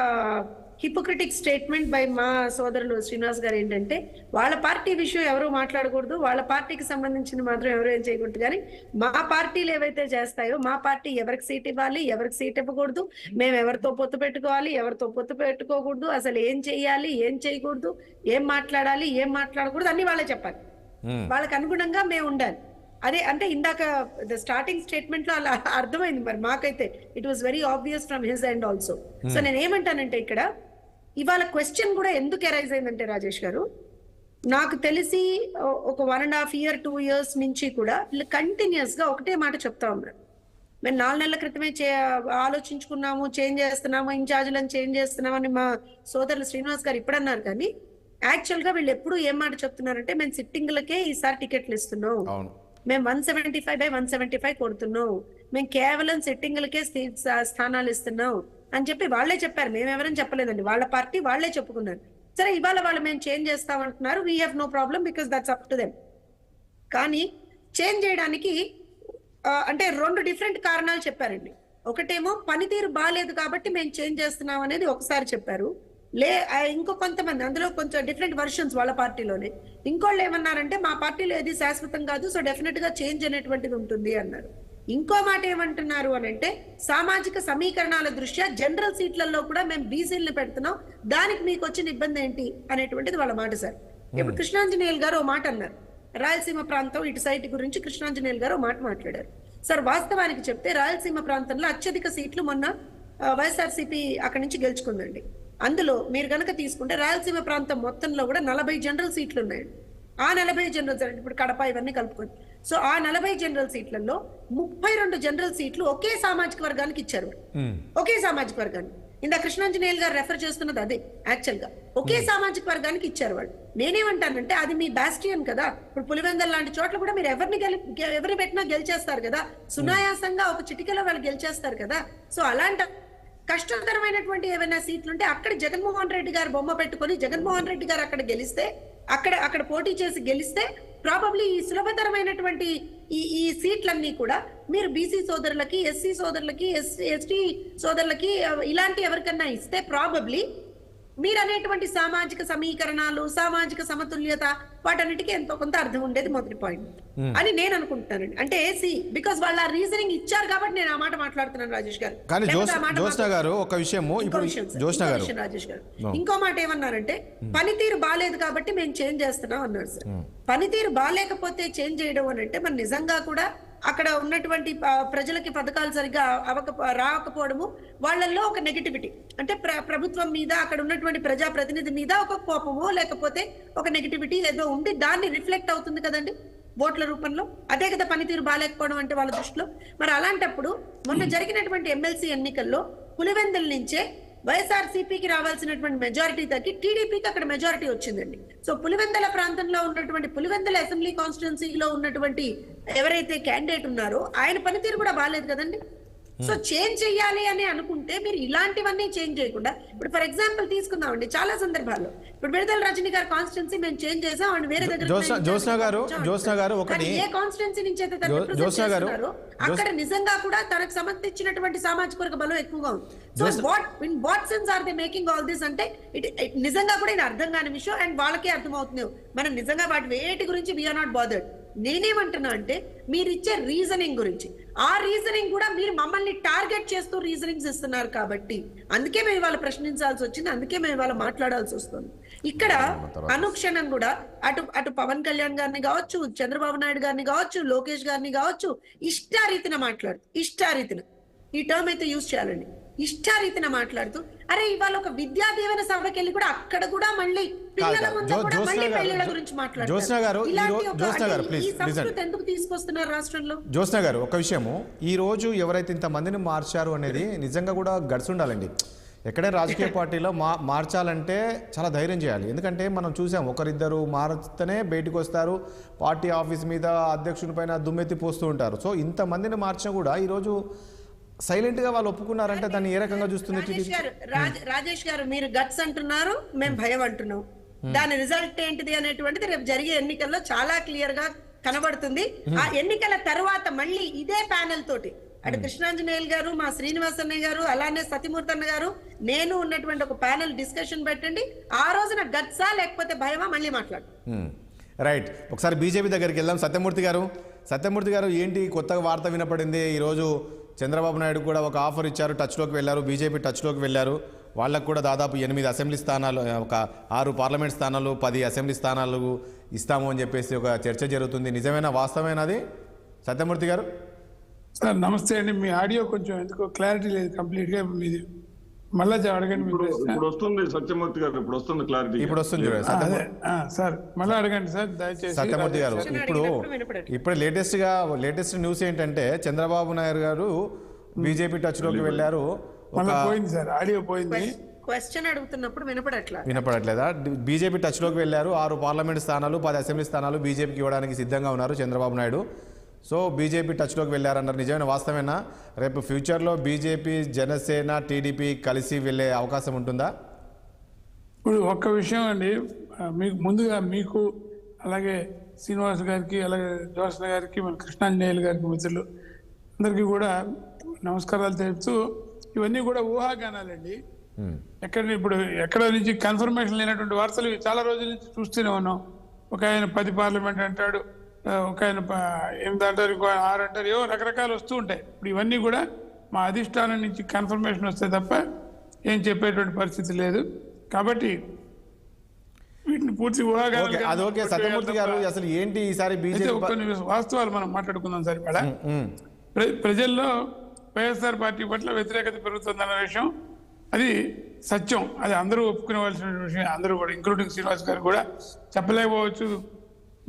హిపోక్రిటిక్ స్టేట్మెంట్ బై మా సోదరులు శ్రీనివాస్ గారు ఏంటంటే, వాళ్ళ పార్టీ విషయం ఎవరు మాట్లాడకూడదు, వాళ్ళ పార్టీకి సంబంధించింది మాత్రం ఎవరు ఏం చేయకూడదు, కానీ మా పార్టీలు ఏవైతే చేస్తాయో, మా పార్టీ ఎవరికి సీట్ ఇవ్వాలి, ఎవరికి సీట్ ఇవ్వకూడదు, మేము ఎవరితో పొత్తు పెట్టుకోవాలి, ఎవరితో పొత్తు పెట్టుకోకూడదు, అసలు ఏం చేయాలి, ఏం చేయకూడదు, ఏం మాట్లాడాలి, ఏం మాట్లాడకూడదు అన్ని వాళ్ళే చెప్పాలి. వాళ్ళకి అనుగుణంగా మేము ఉండాలి. అదే అంటే ఇందాక స్టార్టింగ్ స్టేట్మెంట్ లో అలా అర్థమైంది. మరి మాకైతే it was very obvious from his end also. So నేను ఏమంటానంటే, ఇక్కడ ఇవాళ క్వశ్చన్ కూడా ఎందుకు ఎరైజ్ అయిందంటే రాజేష్ గారు, నాకు తెలిసి ఒక 1.5 year 2 years నుంచి కూడా వీళ్ళు కంటిన్యూస్ గా ఒకటే మాట చెప్తా ఉన్నారు. మేము 4 నెలల క్రితమే ఆలోచించుకున్నాము, చేంజ్ చేస్తున్నాము, ఇన్ఛార్జీలను చేంజ్ చేస్తున్నామని మా సోదరులు శ్రీనివాస్ గారు ఇప్పుడు అన్నారు. కానీ యాక్చువల్ గా వీళ్ళు ఎప్పుడు ఏం మాట చెప్తున్నారంటే, మేము సిట్టింగ్లకే ఈసారి టికెట్లు ఇస్తున్నాం, మేము 175/175 కొడుతున్నాం, మేము కేవలం సిట్టింగ్లకే స్థానాలు ఇస్తున్నాం అని చెప్పి వాళ్ళే చెప్పారు. మేము ఎవరని చెప్పలేదండి, వాళ్ళ పార్టీ వాళ్ళే చెప్పుకున్నారు. సరే, ఇవాళ వాళ్ళు మేము చేంజ్ చేస్తామంటున్నారు, we have no problem because that's up to them. కానీ చేంజ్ చేయడానికి అంటే 2 డిఫరెంట్ కారణాలు చెప్పారండి. ఒకటేమో పనితీరు బాగాలేదు కాబట్టి మేము చేంజ్ చేస్తున్నాం అనేది ఒకసారి చెప్పారు. ఇంకో కొంతమంది అందులో కొంచెం డిఫరెంట్ వర్షన్స్ వాళ్ళ పార్టీలోనే ఇంకోళ్ళు ఏమన్నారంటే, మా పార్టీలో ఏది శాశ్వతం కాదు, సో డెఫినెట్ గా చేంజ్ అనేటువంటిది ఉంటుంది అన్నారు. ఇంకో మాట ఏమంటున్నారు అని అంటే, సామాజిక సమీకరణాల దృష్ట్యా జనరల్ సీట్లలో కూడా మేము బీసీలను పెడుతున్నాం, దానికి మీకు వచ్చిన ఇబ్బంది ఏంటి అనేటువంటిది వాళ్ళ మాట. సార్, ఇప్పుడు కృష్ణాంజనేయులు గారు ఓ మాట అన్నారు, రాయలసీమ ప్రాంతం ఇటు సైట్ గురించి కృష్ణాంజనేయులు గారు ఓ మాట మాట్లాడారు. సార్, వాస్తవానికి చెప్తే రాయలసీమ ప్రాంతంలో అత్యధిక సీట్లు మొన్న వైఎస్ఆర్సీపీ అక్కడి నుంచి గెలుచుకుందండి. అందులో మీరు గనక తీసుకుంటే రాయలసీమ ప్రాంతం మొత్తంలో కూడా 40 జనరల్ సీట్లు ఉన్నాయండి. ఆ 40 జనరల్ సీట్లు ఇప్పుడు కడప ఇవన్నీ కలుపుకొని, సో ఆ 40 జనరల్ సీట్లలో 32 జనరల్ సీట్లు ఒకే సామాజిక వర్గానికి ఇచ్చారు. ఒకే సామాజిక వర్గానికి. ఇందా కృష్ణాంజనేయులు గారు రెఫర్ చేస్తున్నది అదే. యాక్చువల్ గా ఒకే సామాజిక వర్గానికి ఇచ్చారు వాళ్ళు. నేనేమంటానంటే, అది మీ బాస్టియన్ కదా. ఇప్పుడు పులివెందల్ లాంటి చోట్ల కూడా మీరు ఎవరిని పెట్టినా గెలిచేస్తారు కదా, సునాయాసంగా ఒక చిటికలో వాళ్ళు గెలిచేస్తారు కదా. సో అలాంటి కష్టతరమైనటువంటి ఏమైనా సీట్లు ఉంటే అక్కడ జగన్మోహన్ రెడ్డి గారు బొమ్మ పెట్టుకొని జగన్మోహన్ రెడ్డి గారు అక్కడ గెలిస్తే, అక్కడ పోటీ చేసి గెలిస్తే ప్రాబబ్లీ ఈ సులభతరమైనటువంటి ఈ సీట్లన్నీ కూడా మీరు బీసీ సోదరులకి, ఎస్సీ సోదరులకి, ఎస్టీ సోదరులకి ఇలాంటి ఎవరికన్నా ఇస్తే ప్రాబబ్లీ మీరు అనేటువంటి సామాజిక సమీకరణాలు, సామాజిక సమతుల్యత, వాటన్నిటికీ ఎంతో కొంత అర్థం ఉండేది. మొదటి పాయింట్ అని నేను అనుకుంటున్నానండి. అంటే బికాస్ వాళ్ళ రీజనింగ్ ఇచ్చారు కాబట్టి నేను ఆ మాట మాట్లాడుతున్నాను రాజేష్ గారు. కానీ జోష్నా గారు ఒక విషయము, రాజేష్ గారు ఇంకో మాట ఏమన్నారంటే, పనితీరు బాగాలేదు కాబట్టి మేము చేంజ్ చేస్తున్నాం అన్నారు. సార్, పనితీరు బాగాలేకపోతే చేంజ్ చేయడం అని అంటే, మరి నిజంగా కూడా అక్కడ ఉన్నటువంటి ప్రజలకి పథకాలు సరిగ్గా రాకపోవడము, వాళ్ళల్లో ఒక నెగటివిటీ అంటే ప్రభుత్వం మీద, అక్కడ ఉన్నటువంటి ప్రజాప్రతినిధి మీద ఒక కోపమో లేకపోతే ఒక నెగటివిటీ ఏదో ఉండి దాన్ని రిఫ్లెక్ట్ అవుతుంది కదండి ఓట్ల రూపంలో. అదే కదా పనితీరు బాగాలేకపోవడం అంటే వాళ్ళ దృష్టిలో. మరి అలాంటప్పుడు మొన్న జరిగినటువంటి ఎమ్మెల్సీ ఎన్నికల్లో పులివెందుల నుంచే వైఎస్ఆర్సీపీకి రావాల్సినటువంటి మెజారిటీ తగ్గి టీడీపీకి అక్కడ మెజారిటీ వచ్చిందండి. సో పులివెందుల ప్రాంతంలో ఉన్నటువంటి పులివెందుల అసెంబ్లీ కాన్స్టిట్యున్సీలో ఉన్నటువంటి ఎవరైతే క్యాండిడేట్ ఉన్నారో ఆయన పనితీరు కూడా బాగాలేదు కదండి. సో చేంజ్ చెయ్యాలి అని అనుకుంటే మీరు ఇలాంటివన్నీ చేంజ్ చేయకుండా, ఇప్పుడు ఫర్ ఎగ్జాంపుల్ తీసుకుందామండి, చాలా సందర్భాల్లో ఇప్పుడు విడుదల రజనీ గారి కాన్స్టిట్యున్సీ మేము చేంజ్ చేసాం అండ్ వేరే దగ్గర జోష్నా గారు ఒకటి ఏ కాన్స్టిట్యున్సీ నుంచి అయితే చేస్తున్నారో అక్కడ నిజంగా కూడా తనకు సంబంధించినటువంటి సామాజిక వర్గ బలం ఎక్కువగా ఉంది. So in what sense are they making all this అంటే నిజంగా కూడా ఇది అర్థం కాని విషయం అండ్ వాళ్ళకే అర్థమవుతుంది. మనం నిజంగా వాటి వేటి గురించి వీఆర్ నాట్ బాదర్డ్. నేనేమంటున్నా అంటే, మీరు ఇచ్చే రీజనింగ్ గురించి, ఆ రీజనింగ్ కూడా మీరు మమ్మల్ని టార్గెట్ చేస్తూ రీజనింగ్స్ ఇస్తున్నారు కాబట్టి అందుకే మేము ఇవాళ ప్రశ్నించాల్సి వచ్చింది, అందుకే మేము ఇవాళ మాట్లాడాల్సి వస్తుంది. ఇక్కడ అనుక్షణం కూడా అటు పవన్ కళ్యాణ్ గారిని కావచ్చు, చంద్రబాబు నాయుడు గారిని కావచ్చు, లోకేష్ గారిని కావచ్చు, ఇష్టారీతిన మాట్లాడుతూ, ఇష్టారీతిన ఈ టర్మ్ అయితే యూజ్ చేయాలండి, ఇష్టారీతిన మాట్లాడుతూ, అరే ఇవాళ ఒక విద్యా దీవెన సభకి వెళ్ళి కూడా అక్కడ కూడా మళ్ళీ పిల్లల ముందు కూడా మళ్ళీ పెళ్లిళ్ళ గురించి మాట్లాడుతున్నారు. ఎందుకు తీసుకొస్తున్నారు రాష్ట్రంలో? జోష్నా గారు ఒక విషయము, ఈ రోజు ఎవరైతే ఇంత మందిని మార్చారు అనేది నిజంగా కూడా గడిచి ఉండాలండి. ఎక్కడే రాజకీయ పార్టీలో మార్చాలంటే చాలా ధైర్యం చేయాలి. ఎందుకంటే మనం చూసాం ఒకరిద్దరు మారితేనే బయటకు వస్తారు, పార్టీ ఆఫీస్ మీద అధ్యక్షుని పైన దుమ్మెత్తి పోస్తూ ఉంటారు. సో ఇంతమందిని మార్చినా కూడా ఈరోజు సైలెంట్గా వాళ్ళు ఒప్పుకున్నారంటే దాన్ని ఏ రకంగా చూస్తుంది? రాజేష్ గారు మీరు గట్స్ అంటున్నారు, మేము భయం అంటున్నాం. దాని రిజల్ట్ ఏంటిది అనేటువంటిది రేపు జరిగే ఎన్నికల్లో చాలా క్లియర్ గా కనబడుతుంది. ఆ ఎన్నికల తర్వాత మళ్ళీ ఇదే ప్యానెల్ తోటి అటు కృష్ణాంజనేయులు గారు, మా శ్రీనివాస్ అన్నయ్య గారు, అలానే సతీమూర్తి అన్న గారు, నేను ఉన్నటువంటి ఒక ప్యానెల్ డిస్కషన్ పెట్టండి. ఆ రోజున గట్సా లేకపోతే భయమా మళ్ళీ మాట్లాడు. రైట్, ఒకసారి బీజేపీ దగ్గరికి వెళ్దాం. సత్యమూర్తి గారు ఏంటి కొత్తగా వార్త వినపడింది? ఈరోజు చంద్రబాబు నాయుడు కూడా ఒక ఆఫర్ ఇచ్చారు, టచ్లోకి వెళ్ళారు, బీజేపీ టచ్లోకి వెళ్ళారు. వాళ్ళకు కూడా దాదాపు 8 అసెంబ్లీ స్థానాలు, ఒక 6 పార్లమెంట్ స్థానాలు, 10 అసెంబ్లీ స్థానాలు ఇస్తాము అని చెప్పేసి ఒక చర్చ జరుగుతుంది. నిజమేనా, వాస్తవమేనది సత్యమూర్తి గారు? సార్ నమస్తే అండి. మీ ఆడియో కొంచెం ఎందుకో క్లారిటీ లేదు కంప్లీట్ గా. మీది మళ్ళా అడగండి. ఇప్పుడు వస్తుంది సత్యమూర్తి గారు, ఇప్పుడు వస్తుంది క్లారిటీ, ఇప్పుడు వస్తుంది సార్. మళ్ళీ అడగండి సార్ దయచేసి. సత్యమూర్తి గారు, ఇప్పుడు లేటెస్ట్ న్యూస్ ఏంటంటే చంద్రబాబు నాయుడు గారు బీజేపీ టచ్ లోకి వెళ్ళారు. పోయింది సార్, ఆడియో పోయింది. క్వశ్చన్ అడుగుతున్నప్పుడు వినపడట్లేదా? బీజేపీ టచ్ లోకి వెళ్ళారు. 6 పార్లమెంట్ స్థానాలు, 10 అసెంబ్లీ స్థానాలు బీజేపీకి ఇవ్వడానికి సిద్ధంగా ఉన్నారు చంద్రబాబు నాయుడు. సో బీజేపీ టచ్లోకి వెళ్ళారన్నారు. నిజమైన వాస్తవేనా? రేపు ఫ్యూచర్లో బీజేపీ, జనసేన, టీడీపీ కలిసి వెళ్ళే అవకాశం ఉంటుందా? ఇప్పుడు ఒక్క విషయం అండి, మీకు ముందుగా మీకు అలాగే శ్రీనివాస్ గారికి, అలాగే జోసన గారికి, మన కృష్ణాంజనేయులు గారికి, మిత్రులు అందరికీ కూడా నమస్కారాలు తెలుపుతూ, ఇవన్నీ కూడా ఊహాగానాలండి. ఎక్కడ నుంచి కన్ఫర్మేషన్ లేనటువంటి వార్తలు చాలా రోజుల నుంచి చూస్తూనే ఉన్నాం. ఒక ఆయన 10 పార్లమెంట్ అంటాడు, ఒక ఆయన 8 అంటారు, 6 అంటారు, ఏవో రకరకాలు వస్తూ ఉంటాయి. ఇప్పుడు ఇవన్నీ కూడా మా అధిష్టానం నుంచి కన్ఫర్మేషన్ వస్తే తప్ప ఏం చెప్పేటువంటి పరిస్థితి లేదు. కాబట్టి వీటిని పూర్తి సత్యమూర్తి గారు, అసలు ఏంటి ఈసారి కొన్ని వాస్తవాలు మనం మాట్లాడుకుందాం సార్. ఇక్కడ ప్రజల్లో వైఎస్ఆర్ పార్టీ పట్ల వ్యతిరేకత పెరుగుతుందన్న విషయం అది సత్యం, అది అందరూ ఒప్పుకునేవలసిన విషయం. అందరూ కూడా ఇంక్లూడింగ్ శ్రీనివాస్ గారు కూడా చెప్పలేకపోవచ్చు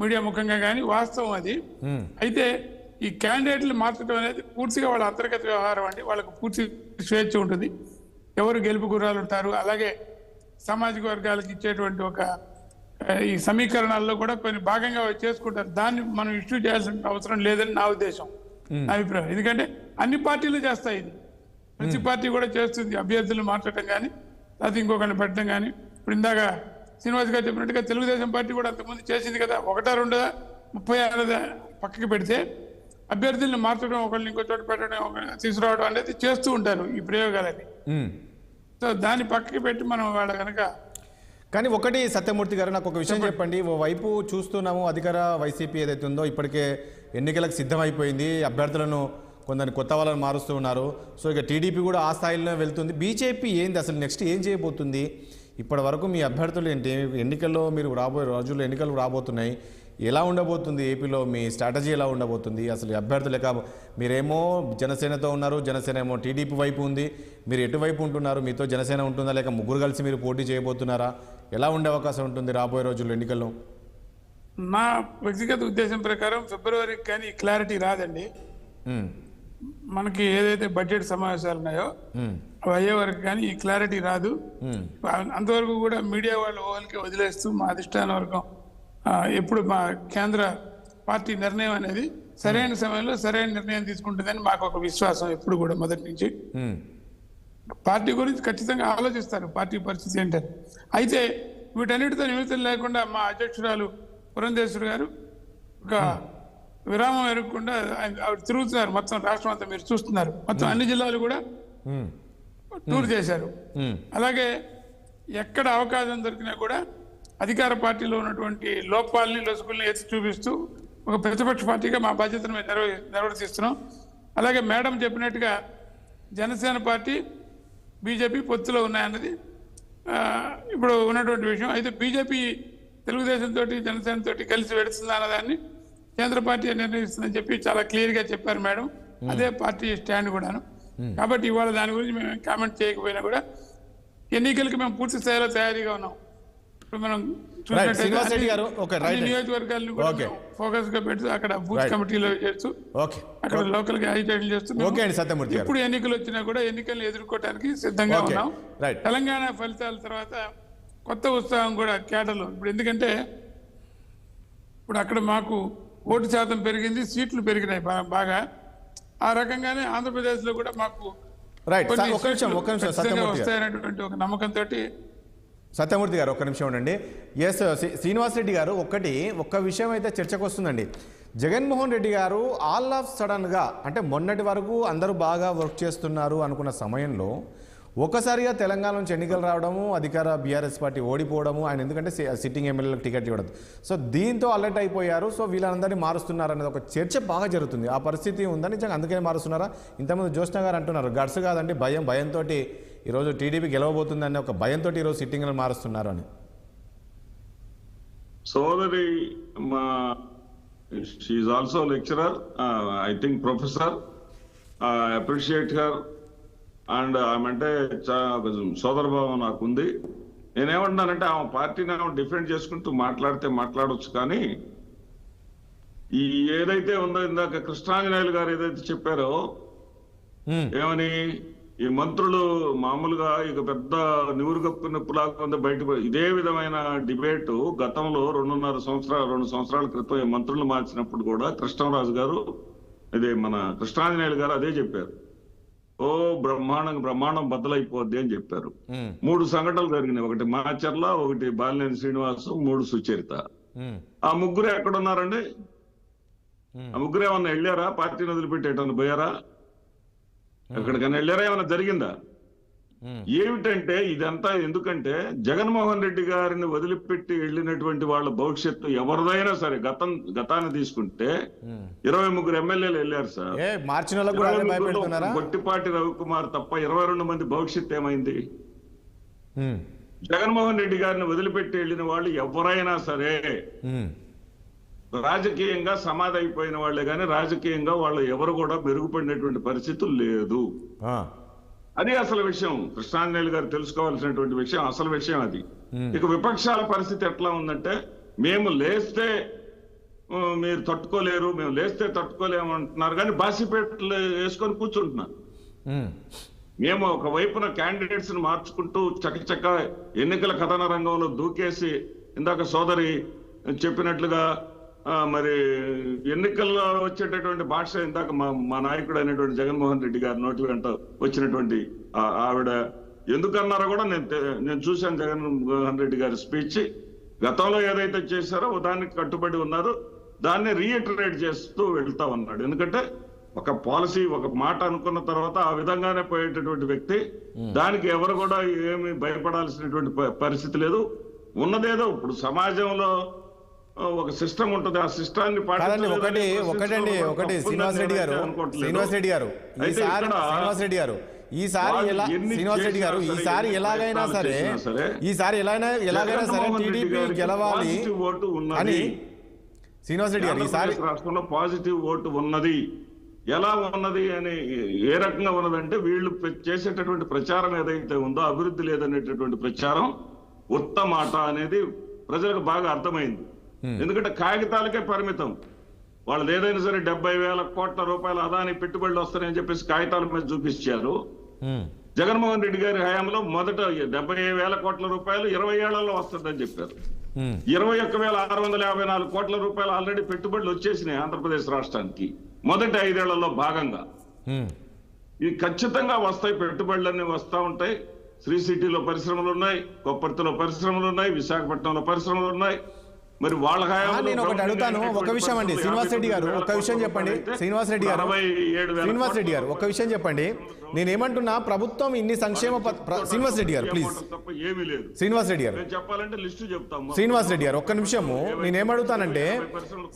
మీడియా ముఖంగా, కానీ వాస్తవం అది. అయితే ఈ క్యాండిడేట్లు మార్చడం అనేది పూర్తిగా వాళ్ళ అంతర్గత వ్యవహారం అండి. వాళ్ళకు పూర్తి స్వేచ్ఛ ఉంటుంది, ఎవరు గెలుపు గుర్రాలు ఉంటారు. అలాగే సామాజిక వర్గాలకు ఇచ్చేటువంటి ఒక ఈ సమీకరణాల్లో కూడా కొన్ని భాగంగా చేసుకుంటారు. దాన్ని మనం ఇష్యూ చేయాల్సిన అవసరం లేదని నా ఉద్దేశం, నా అభిప్రాయం. ఎందుకంటే అన్ని పార్టీలు చేస్తాయి, ఇది ప్రతి పార్టీ కూడా చేస్తుంది. అభ్యర్థులు మార్చడం కానీ, లేకపోతే ఇంకొకరిని పెట్టడం కానీ. ఇప్పుడు ఇందాక శ్రీనివాస్ గారు చెప్పినట్టుగా తెలుగుదేశం పార్టీ కూడా అంతకుముందు చేసింది కదా. 1, 2, 36 పక్కకి పెడితే అభ్యర్థుల్ని మార్చడం, ఒకళ్ళని ఇంకో చోట పెట్టడం, తీసుకురావడం అనేది చేస్తూ ఉంటారు ఈ ప్రయోగాలని. సో దాన్ని పక్కకి పెట్టి మనం వాళ్ళ కనుక. కానీ ఒకటి సత్యమూర్తి గారు, నాకు ఒక విషయం చెప్పండి. ఓ వైపు చూస్తున్నాము, అధికార వైసీపీ ఏదైతే ఉందో ఇప్పటికే ఎన్నికలకు సిద్ధమైపోయింది, అభ్యర్థులను కొందరిని కొత్త వాళ్ళని మారుస్తూ ఉన్నారు. సో ఇక టీడీపీ కూడా ఆ స్థాయిలో వెళ్తుంది. బీజేపీ ఏంది అసలు నెక్స్ట్ ఏం చేయబోతుంది? ఇప్పటి వరకు మీ అభ్యర్థులు ఏంటి? ఎన్నికల్లో మీరు రాబోయే రోజుల్లో ఎన్నికలు రాబోతున్నాయి, ఎలా ఉండబోతుంది? ఏపీలో మీ స్ట్రాటజీ ఎలా ఉండబోతుంది? అసలు అభ్యర్థులు లేక మీరేమో జనసేనతో ఉన్నారు, జనసేన ఏమో టీడీపీ వైపు ఉంది, మీరు ఎటువైపు ఉంటున్నారు? మీతో జనసేన ఉంటుందా, లేక ముగ్గురు కలిసి మీరు పోటీ చేయబోతున్నారా? ఎలా ఉండే అవకాశం ఉంటుంది రాబోయే రోజుల్లో ఎన్నికల్లో? నా వ్యక్తిగత ఉద్దేశం ప్రకారం ఫిబ్రవరికి కానీ క్లారిటీ రాదండి. మనకి ఏదైతే బడ్జెట్ సమావేశాలు ఉన్నాయో అవి అయ్యే వరకు కానీ ఈ క్లారిటీ రాదు. అంతవరకు కూడా మీడియా వాళ్ళు ఓహల్కి వదిలేస్తూ మా అధిష్టాన వర్గం ఎప్పుడు మా కేంద్ర పార్టీ నిర్ణయం అనేది సరైన సమయంలో సరైన నిర్ణయం తీసుకుంటుందని మాకు ఒక విశ్వాసం ఎప్పుడు కూడా మొదటి నుంచి. పార్టీ గురించి ఖచ్చితంగా ఆలోచిస్తారు, పార్టీ పరిస్థితి ఏంటని. అయితే వీటన్నిటితో నిమిత్తం లేకుండా మా అధ్యక్షురాలు పురంధేశ్వరి గారు ఒక విరామం ఎరగకుండా ఆవిడ తిరుగుతున్నారు మొత్తం రాష్ట్రం అంతా. మీరు చూస్తున్నారు, మొత్తం అన్ని జిల్లాలు కూడా టూర్ చేశారు. అలాగే ఎక్కడ అవకాశం దొరికినా కూడా అధికార పార్టీలో ఉన్నటువంటి లోపాలని, లొసుగుల్ని ఎత్తి చూపిస్తూ ఒక ప్రతిపక్ష పార్టీగా మా బాధ్యతను మేము నిర్వర్తిస్తున్నాం. అలాగే మేడం చెప్పినట్టుగా జనసేన పార్టీ, బీజేపీ పొత్తులో ఉన్నాయన్నది ఇప్పుడు ఉన్నటువంటి విషయం. అయితే బీజేపీ తెలుగుదేశంతో, జనసేనతో కలిసి వెడుతుందా అన్నదాన్ని కేంద్ర పార్టీ నిర్ణయిస్తుందని చెప్పి చాలా క్లియర్గా చెప్పారు మేడం. అదే పార్టీ స్టాండ్ కూడాను. కాబట్టి ఇవాళ దాని గురించి మేము కామెంట్ చేయకపోయినా కూడా ఎన్నికలకి మేము పూర్తి స్థాయిలో తయారీగా ఉన్నాం. ఇప్పుడు మనం శ్రీనివాస్ రెడ్డి గారు, ఓకే, రైట్. నియోజకవర్గాలను కూడా ఓకే. ఫోకస్ గా పెడుతూ అక్కడ బూత్ రైట్. కమిటీలో చేస్తూ ఓకే అక్కడ లోకల్ గా యాజిటేషన్ చేస్తున్నాం. ఓకే అండి సత్యమూర్తి గారు. ఇప్పుడు ఎన్నికలు వచ్చినా కూడా ఎన్నికలను ఎదుర్కోవడానికి సిద్ధంగా ఓకే. ఉన్నాం. రైట్. తెలంగాణ ఫలితాల తర్వాత కొత్త ఉత్సాహం కూడా కేటర్లో ఇప్పుడు, ఎందుకంటే ఇప్పుడు అక్కడ మాకు ఓటు శాతం పెరిగింది, సీట్లు పెరిగినాయి బాగా. ఆ రకంగానే ఆంధ్రప్రదేశ్లో కూడా మాకు రైట్. కొన్ని ఒక్క నిమిషం సీట్లు ఖచ్చితంగా సత్యమూర్తి గారు. వస్తాయనేటువంటి ఒక నమ్మకంతో. సత్యమూర్తి గారు ఒక్క నిమిషం ఉండండి. ఎస్ శ్రీనివాస్ రెడ్డి గారు, ఒక్క విషయం అయితే చర్చకు వస్తుందండి. జగన్మోహన్ రెడ్డి గారు ఆల్ ఆఫ్ సడన్గా, అంటే మొన్నటి వరకు అందరూ బాగా వర్క్ చేస్తున్నారు అనుకున్న సమయంలో ఒక్కసారిగా తెలంగాణ నుంచి ఎన్నికలు రావడము, అధికార బీఆర్ఎస్ పార్టీ ఓడిపోవడము, ఆయన ఎందుకంటే సిట్టింగ్ ఎమ్మెల్యేలకు టికెట్ ఇవ్వడం, సో దీంతో అలర్ట్ అయిపోయారు. సో వీళ్ళందరినీ మారుస్తున్నారు అనేది ఒక చర్చ బాగా జరుగుతుంది. ఆ పరిస్థితి ఉందని నిజంగా అందుకనే మారుస్తున్నారా? ఇంతకుముందు జ్యోత్స్న గారు అంటున్నారు గడ్స్ కాదండి, భయంతో ఈరోజు టీడీపీ గెలవబోతుందని ఒక భయంతో ఈరోజు సిట్టింగ్లు మారుస్తున్నారు అని. సోదరి మా she also lecturer, I think professor, appreciate her and ఆమె అంటే సోదరభావం నాకుంది. నేనేమంటున్నానంటే ఆమె పార్టీని ఆమె డిఫెండ్ చేసుకుంటూ మాట్లాడొచ్చు, కానీ ఈ ఏదైతే ఉందో ఇందాక కృష్ణాంజనేయులు గారు ఏదైతే చెప్పారో, ఏమని ఈ మంత్రులు మామూలుగా ఇక పెద్ద నివురు కప్పుకున్నప్పులాగా ఉంది బయట. ఇదే విధమైన డిబేటు గతంలో 2 సంవత్సరాల క్రితం ఈ మంత్రులు మార్చినప్పుడు కూడా కృష్ణరాజు గారు, ఇదే మన కృష్ణాంజనేయులు గారు అదే చెప్పారు. బ్రహ్మాండం బద్దలైపోద్ది అని చెప్పారు. 3 సంఘటనలు జరిగినాయి. ఒకటి మాచర్ల, ఒకటి బాలినేని శ్రీనివాసు, 3 సుచరిత. ఆ ముగ్గురు ఎక్కడున్నారండి? ఆ ముగ్గురు ఏమన్నా వెళ్ళారా? పార్టీని వదిలిపెట్టి ఎటన్నా పోయారా? ఎక్కడికైనా వెళ్ళారా? ఏమైనా జరిగిందా? ఏమిటంటే ఇదంతా ఎందుకంటే జగన్మోహన్ రెడ్డి గారిని వదిలిపెట్టి వెళ్ళినటువంటి వాళ్ళ భవిష్యత్తు ఎవరిదైనా సరే గతాన్ని తీసుకుంటే 23 ఎమ్మెల్యేలు వెళ్ళారు సార్. గొట్టిపాటి రవికుమార్ తప్ప 22 మంది భవిష్యత్తు ఏమైంది? జగన్మోహన్ రెడ్డి గారిని వదిలిపెట్టి వెళ్ళిన వాళ్ళు ఎవరైనా సరే రాజకీయంగా సమాధి అయిపోయిన వాళ్ళే కానీ రాజకీయంగా వాళ్ళు ఎవరు కూడా మెరుగుపడినటువంటి పరిస్థితులు లేదు. అది అసలు విషయం. కృష్ణాంజనేయులు గారు తెలుసుకోవాల్సినటువంటి విషయం, అసలు విషయం అది. ఇక విపక్షాల పరిస్థితి ఎట్లా ఉందంటే, మేము లేస్తే మీరు తట్టుకోలేరు, మేము లేస్తే తట్టుకోలేము అంటున్నారు, కానీ బాసిపేటలు వేసుకొని కూర్చుంటున్నారు. మేము ఒక వైపున క్యాండిడేట్స్ ని మార్చుకుంటూ చకచక ఎన్నికల కథన రంగంలో దూకేసి, ఇందాక సోదరి చెప్పినట్లుగా మరి ఎన్నికల్లో వచ్చేటటువంటి భాష, ఇందాక మా నాయకుడు అయినటువంటి జగన్మోహన్ రెడ్డి గారి నోటి వెంట వచ్చినటువంటి ఆవిడ ఎందుకన్నారో కూడా నేను చూశాను. జగన్మోహన్ రెడ్డి గారి స్పీచ్ గతంలో ఏదైతే చేశారో దానికి కట్టుబడి ఉన్నారు, దాన్ని రీఇటరేట్ చేస్తూ వెళ్తా ఉన్నాడు. ఎందుకంటే ఒక పాలసీ, ఒక మాట అనుకున్న తర్వాత ఆ విధంగానే పోయేటటువంటి వ్యక్తి, దానికి ఎవరు కూడా ఏమి భయపడాల్సినటువంటి పరిస్థితి లేదు. ఉన్నదేదో ఇప్పుడు సమాజంలో ఒక సిస్టమ్ ఉంటుంది, ఆ సిస్టాన్ని ఒకటి శ్రీనివాస్ రెడ్డి గారు ఈసారి ఎలాగైనా సరే టీడీపీ గెలవాలి అని శ్రీనివాస్ రెడ్డి గారు ఈసారి రాష్ట్రంలో పాజిటివ్ ఓటు ఉన్నది. ఎలా ఉన్నది అని ఏ రకంగా ఉన్నదంటే, వీళ్ళు చేసేటటువంటి ప్రచారం ఏదైతే ఉందో అభివృద్ధి లేదనేటటువంటి ప్రచారం ఉత్తమాట అనేది ప్రజలకు బాగా అర్థమైంది. ఎందుకంటే కాగితాలకే పరిమితం. వాళ్ళు ఏదైనా సరే 70,000 కోట్ల రూపాయల అదాని పెట్టుబడులు వస్తాయని చెప్పేసి కాగితాల మీద చూపించారు. జగన్మోహన్ రెడ్డి గారి హయాంలో మొదట 70,000 కోట్ల రూపాయలు 20 ఏళ్లలో వస్తుందని చెప్పారు. 21,654 కోట్ల రూపాయలు ఆల్రెడీ పెట్టుబడులు వచ్చేసినాయి ఆంధ్రప్రదేశ్ రాష్ట్రానికి మొదటి 5 ఏళ్లలో భాగంగా. ఇవి ఖచ్చితంగా వస్తాయి, పెట్టుబడులన్నీ వస్తూ ఉంటాయి. శ్రీ సిటీలో పరిశ్రమలు ఉన్నాయి, కొప్పర్తిలో పరిశ్రమలు ఉన్నాయి, విశాఖపట్నంలో పరిశ్రమలు ఉన్నాయి. మరి వాళ్ళ నేను ఒకటి అడుగుతాను, ఒక విషయం అండి శ్రీనివాస్ రెడ్డి గారు, ఒక్క విషయం చెప్పండి. శ్రీనివాస్ రెడ్డి గారు ఒక్క విషయం చెప్పండి. నేనేమంటున్నా, ప్రభుత్వం ఇన్ని సంక్షేమ శ్రీనివాస్ రెడ్డి గారు ప్లీజ్, శ్రీనివాస్ రెడ్డి గారు చెప్పాలంటే లిస్టు చెప్తాము. శ్రీనివాస్ రెడ్డి గారు ఒక్క నిమిషము, నేనేమడుగుతానంటే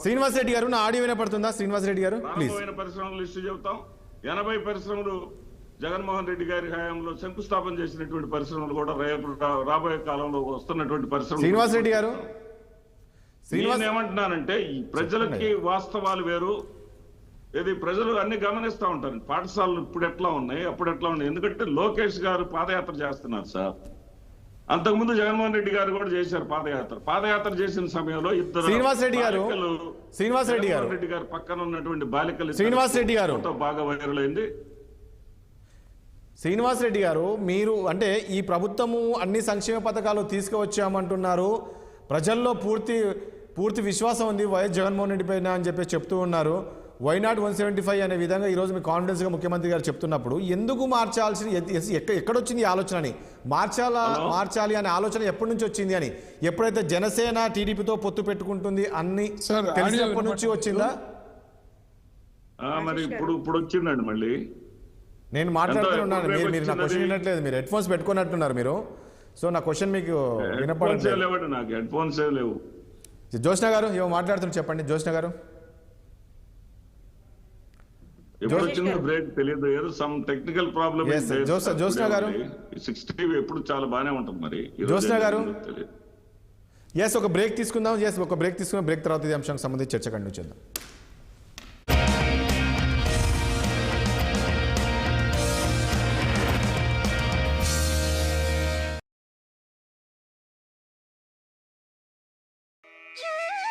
శ్రీనివాస్ రెడ్డి గారు, నా ఆడియో వినపడుతుందా? శ్రీనివాస్ రెడ్డి గారు ప్లీజ్. పరిశ్రమల లిస్టు చెప్తాం. 80 పరిశ్రమలు జగన్మోహన్ రెడ్డి గారి హయాంలో శంకుస్థాపన చేసినటువంటి పరిశ్రమలు కూడా రాబోయే కాలంలో వస్తున్నటువంటి పరిశ్రమలు. శ్రీనివాస్ రెడ్డి గారు ఏమంటున్నానంటే, ఈ ప్రజలకి వాస్తవాలు వేరు. ఇది ప్రజలు అన్ని గమనిస్తూ ఉంటారు. పాఠశాలలు ఇప్పుడు ఎట్లా ఉన్నాయి, అప్పుడు ఎట్లా ఉన్నాయి. ఎందుకంటే లోకేష్ గారు పాదయాత్ర చేస్తున్నారు సార్. అంతకుముందు జగన్మోహన్ రెడ్డి గారు కూడా చేశారు పాదయాత్ర చేసిన సమయంలో ఇద్దరు శ్రీనివాసరెడ్డి గారు జగన్మోహన్ రెడ్డి గారు పక్కన ఉన్నటువంటి బాలికలు శ్రీనివాసరెడ్డి గారు బాగా వైరల్ అయింది. శ్రీనివాసరెడ్డి గారు, మీరు అంటే ఈ ప్రభుత్వము అన్ని సంక్షేమ పథకాలు తీసుకువచ్చామంటున్నారు, ప్రజల్లో పూర్తి విశ్వాసం ఉంది వైఎస్ జగన్మోహన్ రెడ్డి పైన అని చెప్పి చెప్తూ ఉన్నారు. వై నాట్ 175 అనే విధంగా ఈరోజు మీ కాన్ఫిడెన్స్గా ముఖ్యమంత్రి గారు చెప్తున్నప్పుడు ఎందుకు ఎక్కడొచ్చింది ఈ ఆలోచన అని మార్చాలి అనే ఆలోచన ఎప్పటి నుంచి వచ్చింది అని? ఎప్పుడైతే జనసేన టీడీపీతో పొత్తు పెట్టుకుంటుంది అన్ని తెలిసినప్పటి నుంచి వచ్చిందా? మరి ఇప్పుడు వచ్చిందండి మళ్ళీ. నేను మాట్లాడుతున్నాను, మీరు నా క్వశ్చన్ వినట్లేదు, మీరు హెడ్ ఫోన్స్ పెట్టుకున్నట్టున్నారు మీరు. సో నా క్వశ్చన్ మీకు వినపడలేదు. నాకు హెడ్ ఫోన్స్ లేవు. జ్యోత్స్న గారు ఏమో మాట్లాడుతున్నారు, చెప్పండి జ్యోత్స్న గారు. ఎప్పుడు వచ్చిందో బ్రేక్ తెలియదు, ఏదో సమ్ టెక్నికల్ ప్రాబ్లమ్. జ్యోత్స్న గారు 60 ఎప్పుడు చాలా బాగానే ఉంటుంది. మరి జ్యోత్స్న గారు ఒక బ్రేక్ తీసుకుందాం. ఒక బ్రేక్ తీసుకున్నాం. బ్రేక్ తర్వాత ఈ అంశానికి సంబంధించి చర్చ కంటిన్యూ చేద్దాం.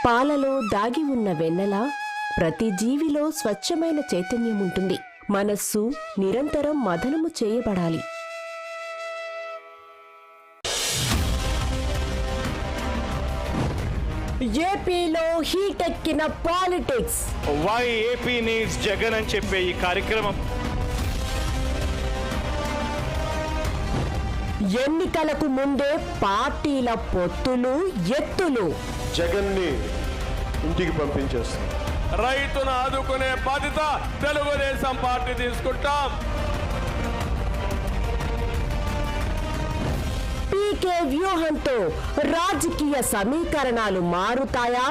పాలలో దాగి ఉన్న వెన్నెల, ప్రతి జీవిలో స్వచ్ఛమైన చైతన్యం ఉంటుంది. మనస్సు నిరంతరం మథనము చేయబడాలి. ఏపీలో హీటెక్కిన politics. Why AP needs Jagan అని చెప్పే ఈ కార్యక్రమం ఎన్నికలకు ముందే పార్టీల పొత్తులు, ఎత్తులు. జగన్ని ఇంటికి పంపించేస్తుంది. రైతును ఆదుకునే బాధ్యత తెలుగుదేశం పార్టీ తీసుకుంటాం. పీకే వ్యూహంతో రాజకీయ సమీకరణాలు మారుతాయా?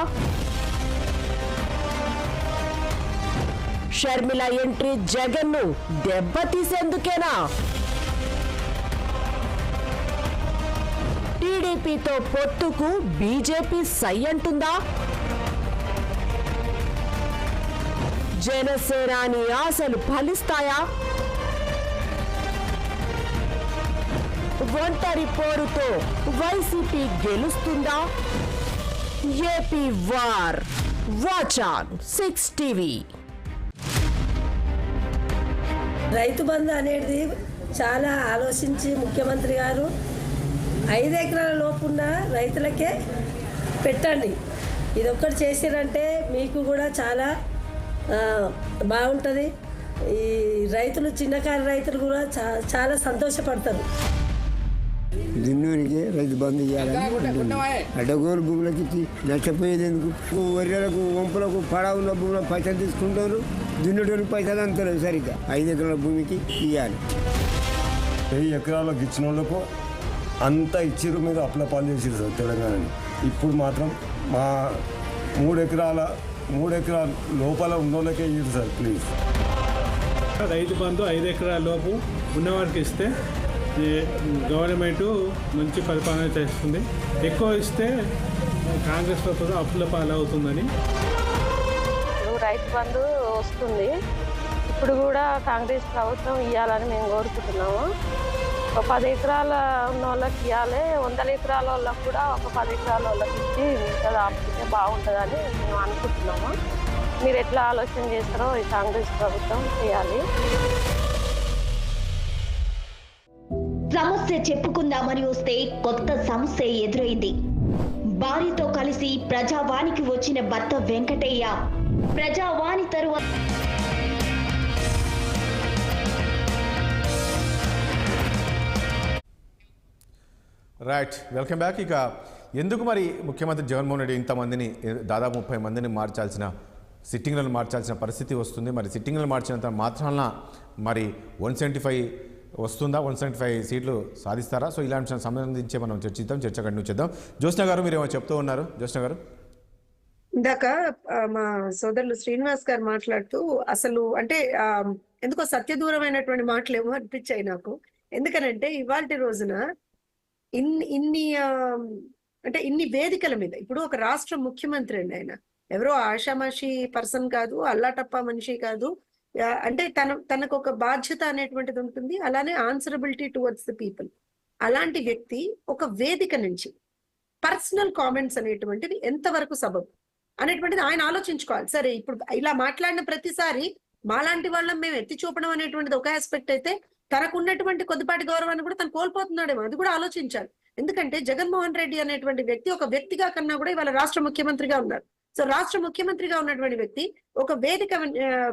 షర్మిల ఎంట్రీ జగన్ను దెబ్బతీసేందుకేనా? టీడీపీతో పొత్తుకు బీజేపీ సై అంటుందా? జనసేనాని ఆశలు ఫలిస్తాయా? ఒంటరి పోరుతో వైసీపీ గెలుస్తుందా? AP war. Watch on 6 TV. Rythu Bandhu అనేది చాలా ఆలోచించి ముఖ్యమంత్రి గారు 5 ఎకరాల లోపున్న రైతులకే పెట్టండి, ఇదొక్కటి చేసిరంటే మీకు కూడా చాలా బాగుంటుంది. ఈ రైతులు, చిన్నకారు రైతులు కూడా చాలా సంతోషపడతారు. దున్నూరికి రైతు బంధు చేయాలని అడ్డగోలు భూములకు ఇచ్చి నష్టపోయేది ఎందుకు? వరిలకు, వంపులకు, పడా ఉన్న భూములకు పైసలు తీసుకుంటారు, దున్నేటోళ్ళకి పైసలు అంతలేదు. సరిగ్గా 5 ఎకరాల భూమికి ఇవ్వాలి. 1000 ఎకరాలకు ఇచ్చిన వాళ్ళకు అంతా ఇచ్చిరు మీద అప్ల పాలు చేసారు సార్ తెలంగాణని. ఇప్పుడు మాత్రం మా 3 ఎకరాల లోపల ఉన్న వాళ్ళకే ఇవ్వరు సార్ ప్లీజ్. రైతు బంధు 5 ఎకరాల లోపు ఉన్నవారికి ఇస్తే గవర్నమెంట్ మంచి పరిపాలన చేస్తుంది. ఎక్కువ ఇస్తే కాంగ్రెస్ ప్రభుత్వం అప్పుల పాలవుతుందని. రైతు బంధు వస్తుంది, ఇప్పుడు కూడా కాంగ్రెస్ ప్రభుత్వం ఇవ్వాలని మేము కోరుకుంటున్నాము. ఒక 10 ఎకరాల ఉన్న వాళ్ళకి ఇవ్వాలి, 100 ఎకరాల వాళ్ళకి కూడా ఒక 10 ఎకరాల వాళ్ళకి ఇచ్చి మిగతా ఆపుకుంటే బాగుంటుందని మేము అనుకుంటున్నాము. మీరు ఎట్లా ఆలోచన చేస్తారో ఈ కాంగ్రెస్ ప్రభుత్వం చేయాలి. సమస్య చెప్పుకుందామని వస్తే కొత్త సమస్య ఎదురైంది. భార్యతో కలిసి ప్రజావానికి వచ్చిన భర్త వెంకటయ్య ప్రజావాణి తరువాత రైట్, వెల్కమ్ బ్యాక్. ఇక ఎందుకు మరి ముఖ్యమంత్రి జగన్మోహన్ రెడ్డి ఇంతమందిని, దాదాపు 30 మందిని సిట్టింగ్లను మార్చాల్సిన పరిస్థితి వస్తుంది? మరి సిట్టింగ్లను మార్చినంత మాత్రాన మరి 175 వస్తుందా? 175 సీట్లు సాధిస్తారా? సో ఇలాంటి సంబంధించి మనం చర్చ కంటిన్యూ చేద్దాం. జ్యోత్స్న గారు మీరేమో చెప్తూ ఉన్నారు. జ్యోత్స్న గారు, ఇందాక మా సోదరులు శ్రీనివాస్ గారు మాట్లాడుతూ అసలు అంటే ఎందుకో సత్యదూరమైనటువంటి మాటలు ఏమో అనిపించాయి నాకు. ఎందుకనంటే ఇవాళ రోజున ఇన్ని వేదికల మీద ఇప్పుడు ఒక రాష్ట్ర ముఖ్యమంత్రి అండి, ఆయన ఎవరో ఆషామాషి పర్సన్ కాదు, అల్లాటప్ప మనిషి కాదు. అంటే తనకు ఒక బాధ్యత అనేటువంటిది ఉంటుంది, అలానే ఆన్సరబిలిటీ టువర్డ్స్ ద పీపుల్. అలాంటి వ్యక్తి ఒక వేదిక నుంచి పర్సనల్ కామెంట్స్ అనేటువంటివి ఎంతవరకు సబబు అనేటువంటిది ఆయన ఆలోచించుకోవాలి. సరే, ఇప్పుడు ఇలా మాట్లాడిన ప్రతిసారి మాలాంటి వాళ్ళం మేము ఎత్తి చూపడం అనేటువంటిది ఒక ఆస్పెక్ట్ అయితే, తనకు ఉన్నటువంటి కొద్దిపాటి గౌరవాన్ని కూడా తను కోల్పోతున్నాడేమో, అది కూడా ఆలోచించాలి. ఎందుకంటే జగన్మోహన్ రెడ్డి అనేటువంటి వ్యక్తి ఒక వ్యక్తిగా కన్నా కూడా ఇవాళ రాష్ట్ర ముఖ్యమంత్రిగా ఉన్నారు. సో రాష్ట్ర ముఖ్యమంత్రిగా ఉన్నటువంటి వ్యక్తి ఒక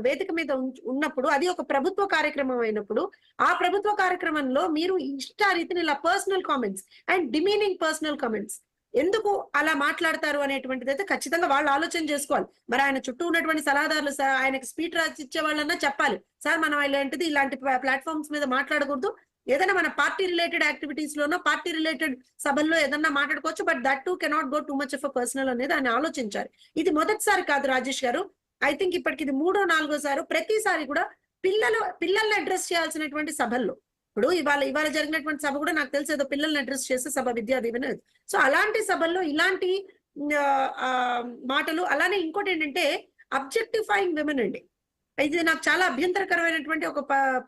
వేదిక మీద ఉన్నప్పుడు, అది ఒక ప్రభుత్వ కార్యక్రమం అయినప్పుడు, ఆ ప్రభుత్వ కార్యక్రమంలో మీరు ఇష్టారీతిని ఇలా personal comments and demeaning personal comments ఎందుకు అలా మాట్లాడతారు అనేటువంటిది అయితే ఖచ్చితంగా వాళ్ళు ఆలోచన చేసుకోవాలి. మరి ఆయన చుట్టూ ఉన్నటువంటి సలహాదారులు ఆయనకి స్పీడ్ రాసి ఇచ్చే వాళ్ళన్నా చెప్పాలి, సార్ మనం ఇలాంటి ప్లాట్ఫామ్స్ మీద మాట్లాడకూడదు, ఏదైనా మన పార్టీ రిలేటెడ్ యాక్టివిటీస్ లోనో పార్టీ రిలేటెడ్ సభల్లో ఏదన్నా మాట్లాడుకోవచ్చు, but that to cannot go too much of a personal అనేది ఆయన ఆలోచించాలి. ఇది మొదటిసారి కాదు రాజేష్ గారు, ఐ థింక్ ఇప్పటికి ఇది 3వ 4వ సారి. ప్రతిసారి కూడా పిల్లల్ని అడ్రస్ చేయాల్సినటువంటి సభల్లో, ఇప్పుడు ఇవాళ జరిగినటువంటి సభ కూడా నాకు తెలిసి ఏదో పిల్లల్ని అడ్రస్ చేసే సభ విద్యా దీవెన. సో అలాంటి సభల్లో ఇలాంటి మాటలు, అలానే ఇంకోటి ఏంటంటే అబ్జెక్టిఫైయింగ్ విమెన్ అండి. ఇది నాకు చాలా అభ్యంతరకరమైనటువంటి ఒక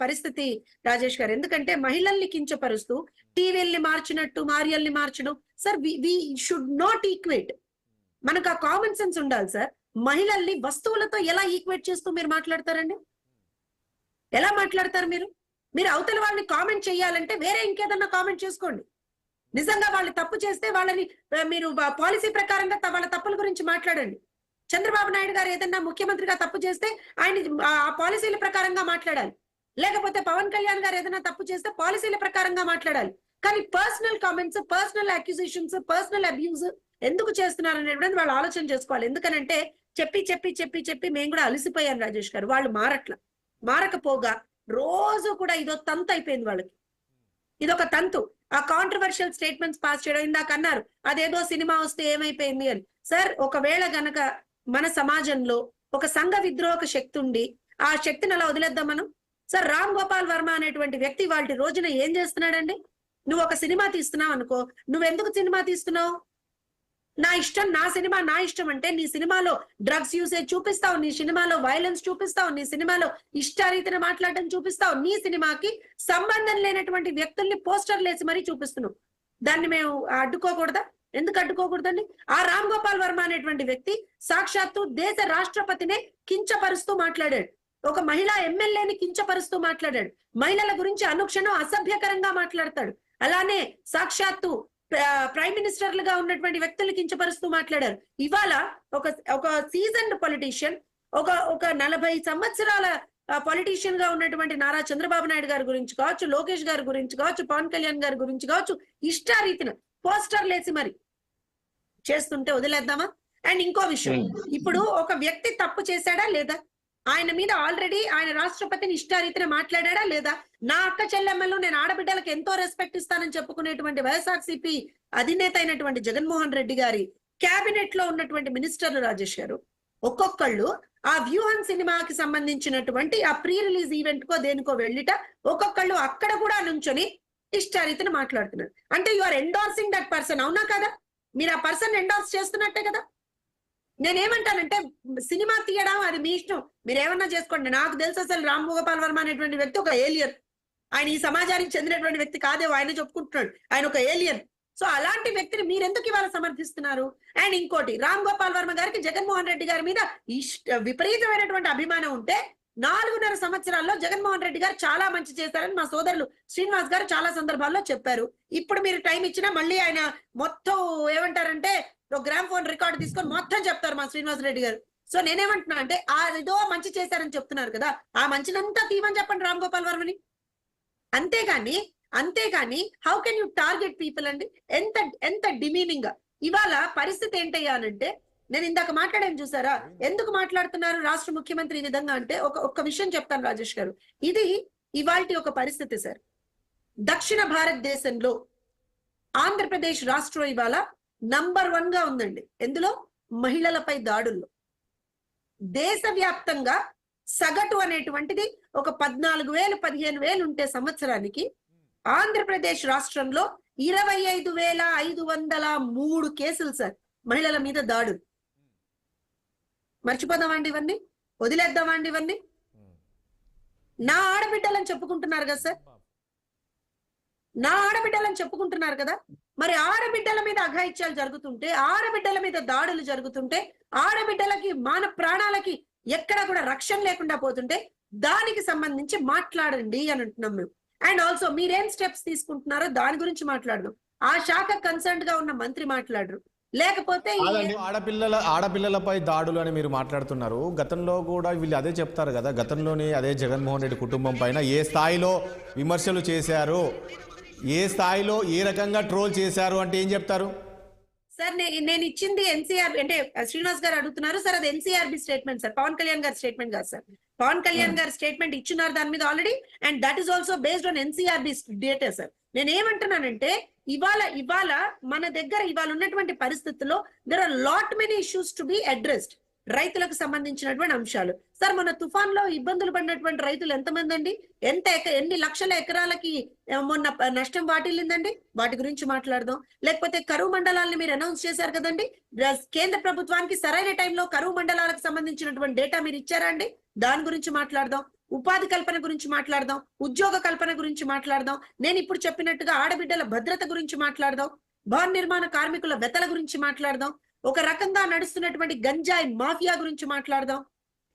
పరిస్థితి రాజేష్ గారు. ఎందుకంటే మహిళల్ని కించపరుస్తూ టీవీల్ని మార్చినట్టు మార్యల్ని మార్చడం. Sir, we should not equate. మనకు ఆ కామన్ సెన్స్ ఉండాలి సార్. మహిళల్ని వస్తువులతో ఎలా ఈక్వేట్ చేస్తూ మీరు మాట్లాడతారండి? ఎలా మాట్లాడతారు మీరు అవతల వాళ్ళని కామెంట్ చేయాలంటే వేరే ఇంకేదన్నా కామెంట్ చేసుకోండి. నిజంగా వాళ్ళు తప్పు చేస్తే వాళ్ళని మీరు పాలసీ ప్రకారంగా వాళ్ళ తప్పుల గురించి మాట్లాడండి. చంద్రబాబు నాయుడు గారు ఏదన్నా ముఖ్యమంత్రిగా తప్పు చేస్తే ఆయన ఆ పాలసీల ప్రకారంగా మాట్లాడాలి. లేకపోతే పవన్ కళ్యాణ్ గారు ఏదైనా తప్పు చేస్తే పాలసీల ప్రకారంగా మాట్లాడాలి. కానీ personal comments, personal accusations, personal abuse ఎందుకు చేస్తున్నారు అనేటువంటి వాళ్ళు ఆలోచన చేసుకోవాలి. ఎందుకనంటే చెప్పి మేము కూడా అలసిపోయాను రాజేష్ గారు. వాళ్ళు మారకపోగా రోజు కూడా ఇదో తంతు అయిపోయింది వాళ్ళకి. ఇదొక తంతు. ఆ కాంట్రవర్షియల్ స్టేట్మెంట్స్ పాస్ చేయడం, ఇందాక అన్నారు అదేదో సినిమా వస్తే ఏమైపోయింది అని. సార్, ఒకవేళ గనక మన సమాజంలో ఒక సంఘ విద్రోహక శక్తి ఉండి ఆ శక్తిని అలా వదిలేద్దాం మనం? సార్, రామ్ గోపాల్ వర్మ అనేటువంటి వ్యక్తి వాళ్ళ రోజున ఏం చేస్తున్నాడండి? నువ్వు ఒక సినిమా తీస్తున్నావు అనుకో, నువ్వెందుకు సినిమా తీస్తున్నావు? నా ఇష్టం, నా సినిమా నా ఇష్టం అంటే నీ సినిమాలో డ్రగ్స్ యూసేజ్ చూపిస్తావు, నీ సినిమాలో వైలెన్స్ చూపిస్తావు, నీ సినిమాలో ఇష్టారీతిని మాట్లాడడం చూపిస్తావు, నీ సినిమాకి సంబంధం లేనటువంటి వ్యక్తుల్ని పోస్టర్లు వేసి మరీ చూపిస్తున్నావు. దాన్ని మేము అడ్డుకోకూడదా? ఎందుకు అడ్డుకోకూడదండి? ఆ రామ్ గోపాల్ వర్మ అనేటువంటి వ్యక్తి సాక్షాత్తు దేశ రాష్ట్రపతినే కించపరుస్తూ మాట్లాడాడు. ఒక మహిళా ఎమ్మెల్యేని కించపరుస్తూ మాట్లాడాడు. మహిళల గురించి అనుక్షణం అసభ్యకరంగా మాట్లాడతాడు. అలానే సాక్షాత్తు ప్రైమ్ మినిస్టర్లుగా ఉన్నటువంటి వ్యక్తులు కించపరుస్తూ మాట్లాడారు. ఇవాళ ఒక సీజన్డ్ పొలిటీషియన్, ఒక 40 సంవత్సరాల పొలిటీషియన్ గా ఉన్నటువంటి నారా చంద్రబాబు నాయుడు గారి గురించి కావచ్చు, లోకేష్ గారి గురించి కావచ్చు, పవన్ కళ్యాణ్ గారి గురించి కావచ్చు, ఇష్టారీతిన పోస్టర్లు వేసి మరి చేస్తుంటే వదిలేద్దామా? అండ్ ఇంకో విషయం, ఇప్పుడు ఒక వ్యక్తి తప్పు చేశాడా లేదా? ఆయన మీద ఆల్రెడీ ఆయన రాష్ట్రపతిని ఇష్టారీతిన మాట్లాడా లేదా? నా అక్క చెల్లెమ్మలు, నేను ఆడబిడ్డలకు ఎంతో రెస్పెక్ట్ ఇస్తానని చెప్పుకునేటువంటి వైఎస్ఆర్సీపీ అధినేత అయినటువంటి జగన్మోహన్ రెడ్డి గారి క్యాబినెట్ లో ఉన్నటువంటి మినిస్టర్లు రాజేష్ గారు ఒక్కొక్కళ్ళు ఆ వ్యూహన్ సినిమాకి సంబంధించినటువంటి ఆ ప్రీ రిలీజ్ ఈవెంట్ కో దేనికో వెళ్ళిట ఒక్కొక్కళ్ళు అక్కడ కూడా నుంచొని ఇష్టారీతిని మాట్లాడుతున్నారు. అంటే you are endorsing that person, అవునా కదా? మీరు ఆ పర్సన్ ఎండార్స్ చేస్తున్నట్టే కదా. నేనేమంటానంటే సినిమా తీయడం అది మీ ఇష్టం, మీరు ఏమన్నా చేసుకోండి. నాకు తెలుసు అసలు రామ్ గోపాల్ వర్మ అనేటువంటి వ్యక్తి ఒక ఏలియన్. ఆయన ఈ సమాజానికి చెందినటువంటి వ్యక్తి కాదేమో, ఆయన చెప్పుకుంటున్నాడు ఆయన ఒక ఏలియన్. సో అలాంటి వ్యక్తిని మీరెందుకు ఇవాళ సమర్థిస్తున్నారు? అండ్ ఇంకోటి, రామ్ గోపాల్ వర్మ గారికి జగన్మోహన్ రెడ్డి గారి మీద విపరీతమైనటువంటి అభిమానం ఉంటే 4.5 సంవత్సరాల్లో జగన్మోహన్ రెడ్డి గారు చాలా మంచి చేశారని మా సోదరులు శ్రీనివాస్ గారు చాలా సందర్భాల్లో చెప్పారు. ఇప్పుడు మీరు టైం ఇచ్చినా మళ్ళీ ఆయన మొత్తం ఏమంటారంటే ఒక గ్రామ్ ఫోన్ రికార్డు తీసుకొని మొత్తం చెప్తారు మా శ్రీనివాస్ రెడ్డి గారు. సో నేనేమంటున్నా అంటే ఏదో మంచి చేశారని చెప్తున్నారు కదా, ఆ మంచినంతా తీయమని చెప్పండి రామ్ గోపాల్ వర్మని. అంతేగాని how can you target people అండి? ఎంత డిమీనింగ్ గా ఇవాళ పరిస్థితి ఏంటయ్యానంటే, నేను ఇందాక మాట్లాడాను చూసారా, ఎందుకు మాట్లాడుతున్నారు రాష్ట్ర ముఖ్యమంత్రి ఈ విధంగా అంటే ఒక్క విషయం చెప్తాను రాజేష్ గారు. ఇది ఇవాల్టి ఒక పరిస్థితి సార్. దక్షిణ భారతదేశంలో ఆంధ్రప్రదేశ్ రాష్ట్రం ఇవాళ నంబర్ 1 గా ఉందండి. ఎందులో? మహిళలపై దాడుల్లో. దేశవ్యాప్తంగా సగటు అనేటువంటిది ఒక 14,000 15,000 ఉంటే సంవత్సరానికి ఆంధ్రప్రదేశ్ రాష్ట్రంలో 25,503 కేసులు సార్ మహిళల మీద దాడులు. మర్చిపోదామండి ఇవన్నీ? వదిలేద్దామండి ఇవన్నీ? నా ఆడబిడ్డలని చెప్పుకుంటున్నారు కదా సార్. నా ఆడబిడ్డలని చెప్పుకుంటున్నారు కదా, మరి ఆడబిడ్డల మీద అఘాయిత్యాలు జరుగుతుంటే, ఆడబిడ్డల మీద దాడులు జరుగుతుంటే, ఆడబిడ్డలకి మాన ప్రాణాలకి ఎక్కడ కూడా రక్షణ లేకుండా పోతుంటే దానికి సంబంధించి మాట్లాడండి అని అంటున్నాం మేము. అండ్ ఆల్సో మీరేం స్టెప్స్ తీసుకుంటున్నారో దాని గురించి మాట్లాడదాం. ఆ శాఖ కన్సర్న్ గా ఉన్న మంత్రి మాట్లాడరు, లేకపోతే ఆడపిల్లలపై దాడులు అని మీరు మాట్లాడుతున్నారు. గతంలో కూడా వీళ్ళు అదే చెప్తారు కదా, గతంలోని అదే జగన్మోహన్ రెడ్డి కుటుంబం పైన ఏ స్థాయిలో విమర్శలు చేశారు, ఏ స్థాయిలో ఏ రకంగా ట్రోల్ చేశారు అంటే ఏం చెప్తారు? సార్ నేను ఇచ్చింది ఎన్సీఆర్ అంటే శ్రీనివాస్ గారు అడుగుతున్నారు సార్, అది NCRB statement sir, Pawan Kalyan గారి స్టేట్మెంట్ కాదు సార్. పవన్ కళ్యాణ్ గారి స్టేట్మెంట్ ఇచ్చున్నారు దాని మీద already, and that is also based on NCRB data sir. నేను ఏమంటున్నానంటే ఇవాళ మన దగ్గర ఇవాళ ఉన్నటువంటి పరిస్థితుల్లో there are lot many issues to be addressed. రైతులకు సంబంధించినటువంటి అంశాలు సార్, మన తుఫాన్ లో ఇబ్బందులు పడినటువంటి రైతులు ఎంతమంది అండి, ఎన్ని లక్షల ఎకరాలకి మొన్న నష్టం వాటిల్లిందండి, వాటి గురించి మాట్లాడదాం. లేకపోతే కరువు మండలాలను మీరు అనౌన్స్ చేశారు కదండి, కేంద్ర ప్రభుత్వానికి సరైన టైంలో కరువు మండలాలకు సంబంధించినటువంటి డేటా మీరు ఇచ్చారా అండి, దాని గురించి మాట్లాడదాం. ఉపాధి కల్పన గురించి మాట్లాడదాం, ఉద్యోగ కల్పన గురించి మాట్లాడదాం. నేను ఇప్పుడు చెప్పినట్టుగా ఆడబిడ్డల భద్రత గురించి మాట్లాడదాం, భవన నిర్మాణ కార్మికుల వెతల గురించి మాట్లాడదాం, ఒక రకంగా నడుస్తున్నటువంటి గంజాయి మాఫియా గురించి మాట్లాడదాం,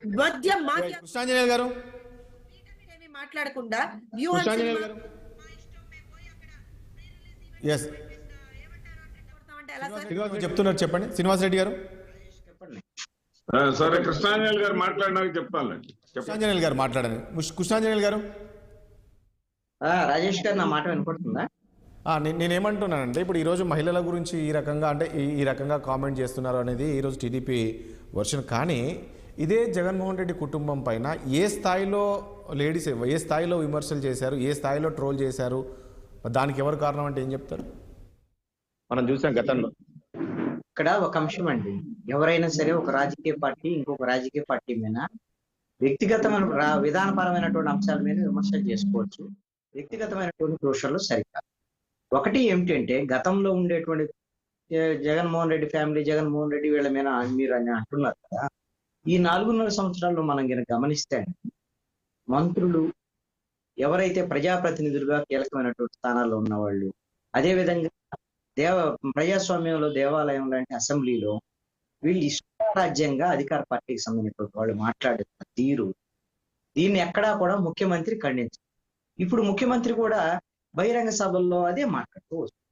మద్యం మాఫియా గారు మాట్లాడకుండా చెప్తున్నారు. చెప్పండి శ్రీనివాస్ రెడ్డి గారు. సరే, కృష్ణాంజనేయులు గారు మాట్లాడినాక చెప్తానండి. కృష్ణాంజనేయులు గారు మాట్లాడండి. కృష్ణాంజనేయులు గారు. రాజేష్ గారు నా మాట వినపడుతుందా? నేనేమంటున్నానంటే ఇప్పుడు ఈరోజు మహిళల గురించి ఈ రకంగా అంటే ఈ రకంగా కామెంట్ చేస్తున్నారు అనేది ఈరోజు టీడీపీ వర్షన్. కానీ ఇదే జగన్మోహన్ రెడ్డి కుటుంబం పైన ఏ స్థాయిలో లేడీస్ ఏ స్థాయిలో విమర్శలు చేశారు, ఏ స్థాయిలో ట్రోల్ చేశారు, దానికి ఎవరు కారణం అంటే ఏం చెప్తారు? మనం చూసాం గతంలో. ఇక్కడ ఒక అంశం అండి, ఎవరైనా సరే ఒక రాజకీయ పార్టీ ఇంకొక రాజకీయ పార్టీ మీద వ్యక్తిగతమైన విధానపరమైనటువంటి అంశాల మీద విమర్శలు చేసుకోవచ్చు, వ్యక్తిగతమైనటువంటి దోషాలు సరికాదు. ఒకటి ఏమిటంటే గతంలో ఉండేటువంటి జగన్మోహన్ రెడ్డి ఫ్యామిలీ, జగన్మోహన్ రెడ్డి వీళ్ళ మీద మీరు అని అంటున్నారు కదా, ఈ 4.5 సంవత్సరాల్లో మనం కనుక గమనిస్తే మంత్రులు ఎవరైతే ప్రజాప్రతినిధులుగా కీలకమైనటువంటి స్థానాల్లో ఉన్నవాళ్ళు, అదేవిధంగా ప్రజాస్వామ్యంలో దేవాలయం లాంటి అసెంబ్లీలో వీళ్ళు ఇష్టారాజ్యంగా అధికార పార్టీకి సంబంధించిన వాళ్ళు మాట్లాడుతున్న తీరు, దీన్ని ఎక్కడా కూడా ముఖ్యమంత్రి ఖండించారు. ఇప్పుడు ముఖ్యమంత్రి కూడా బహిరంగ సభల్లో అదే మాట్లాడుతూ వస్తుంది.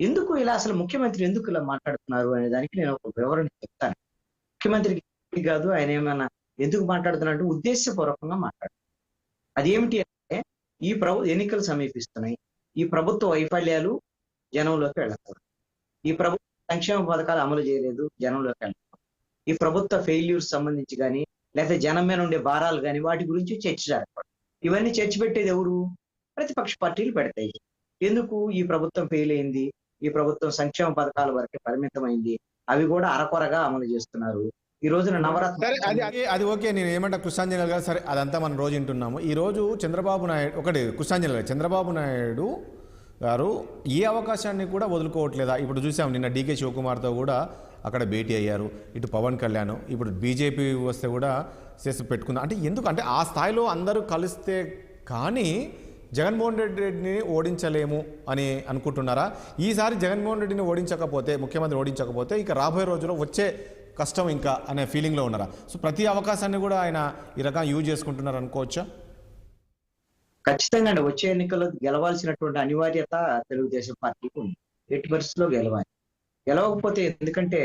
ఎందుకు ఇలా అసలు ముఖ్యమంత్రి ఎందుకు ఇలా మాట్లాడుతున్నారు అనే దానికి నేను ఒక వివరణ చెప్తాను. ముఖ్యమంత్రికి కాదు, ఆయన ఏమైనా ఎందుకు మాట్లాడుతున్నట్టు ఉద్దేశపూర్వకంగా మాట్లాడుతున్నారు. అదేమిటి అంటే ఈ ఎన్నికలు సమీపిస్తున్నాయి, ఈ ప్రభుత్వ వైఫల్యాలు జనంలోకి వెళ్తారు, ఈ ప్రభుత్వ సంక్షేమ పథకాలు అమలు చేయలేదు జనంలోకి వెళ్తారు, ఈ ప్రభుత్వ ఫెయిల్యూర్స్ సంబంధించి కానీ లేకపోతే జనం మీద ఉండే భారాలు కానీ వాటి గురించి చర్చ జరగదు. ఇవన్నీ చర్చ పెట్టేది ఎవరు? ప్రతిపక్ష పార్టీలు పెడతాయి. ఎందుకు? ఈ ప్రభుత్వం ఫెయిల్ అయింది, ఈ ప్రభుత్వం సంక్షేమ పథకాల వరకే పరిమితమైంది, అవి కూడా అరకొరగా అమలు చేస్తున్నారు. ఈ రోజున నవరత్న అది ఓకే, నేను ఏమంటా కృష్ణాంజనేయులు గారు, సరే అదంతా మనం రోజు వింటున్నాము. ఈ రోజు చంద్రబాబు నాయుడు గారు ఏ అవకాశాన్ని కూడా వదులుకోవట్లేదా? ఇప్పుడు చూసాం, నిన్న డీకే శివకుమార్తో కూడా అక్కడ భేటీ అయ్యారు, ఇటు పవన్ కళ్యాణ్, ఇప్పుడు బీజేపీ వస్తే కూడా చేసి పెట్టుకుందాం అంటే ఎందుకు అంటే ఆ స్థాయిలో అందరూ కలిస్తే కానీ జగన్మోహన్ రెడ్డిని ఓడించలేము అని అనుకుంటున్నారా? ఈసారి జగన్మోహన్ రెడ్డిని ఓడించకపోతే, ముఖ్యమంత్రి ఓడించకపోతే ఇక రాబోయే రోజుల్లో వచ్చే కష్టం ఇంకా అనే ఫీలింగ్లో ఉన్నారా? సో ప్రతి అవకాశాన్ని కూడా ఆయన ఈ రకంగా యూజ్ చేసుకుంటున్నారు అనుకోవచ్చా? ఖచ్చితంగా అండి, వచ్చే ఎన్నికల్లో గెలవాల్సినటువంటి అనివార్యత తెలుగుదేశం పార్టీకి ఉంది. ఎట్టి పరిస్థితుల్లో గెలవకపోతే, ఎందుకంటే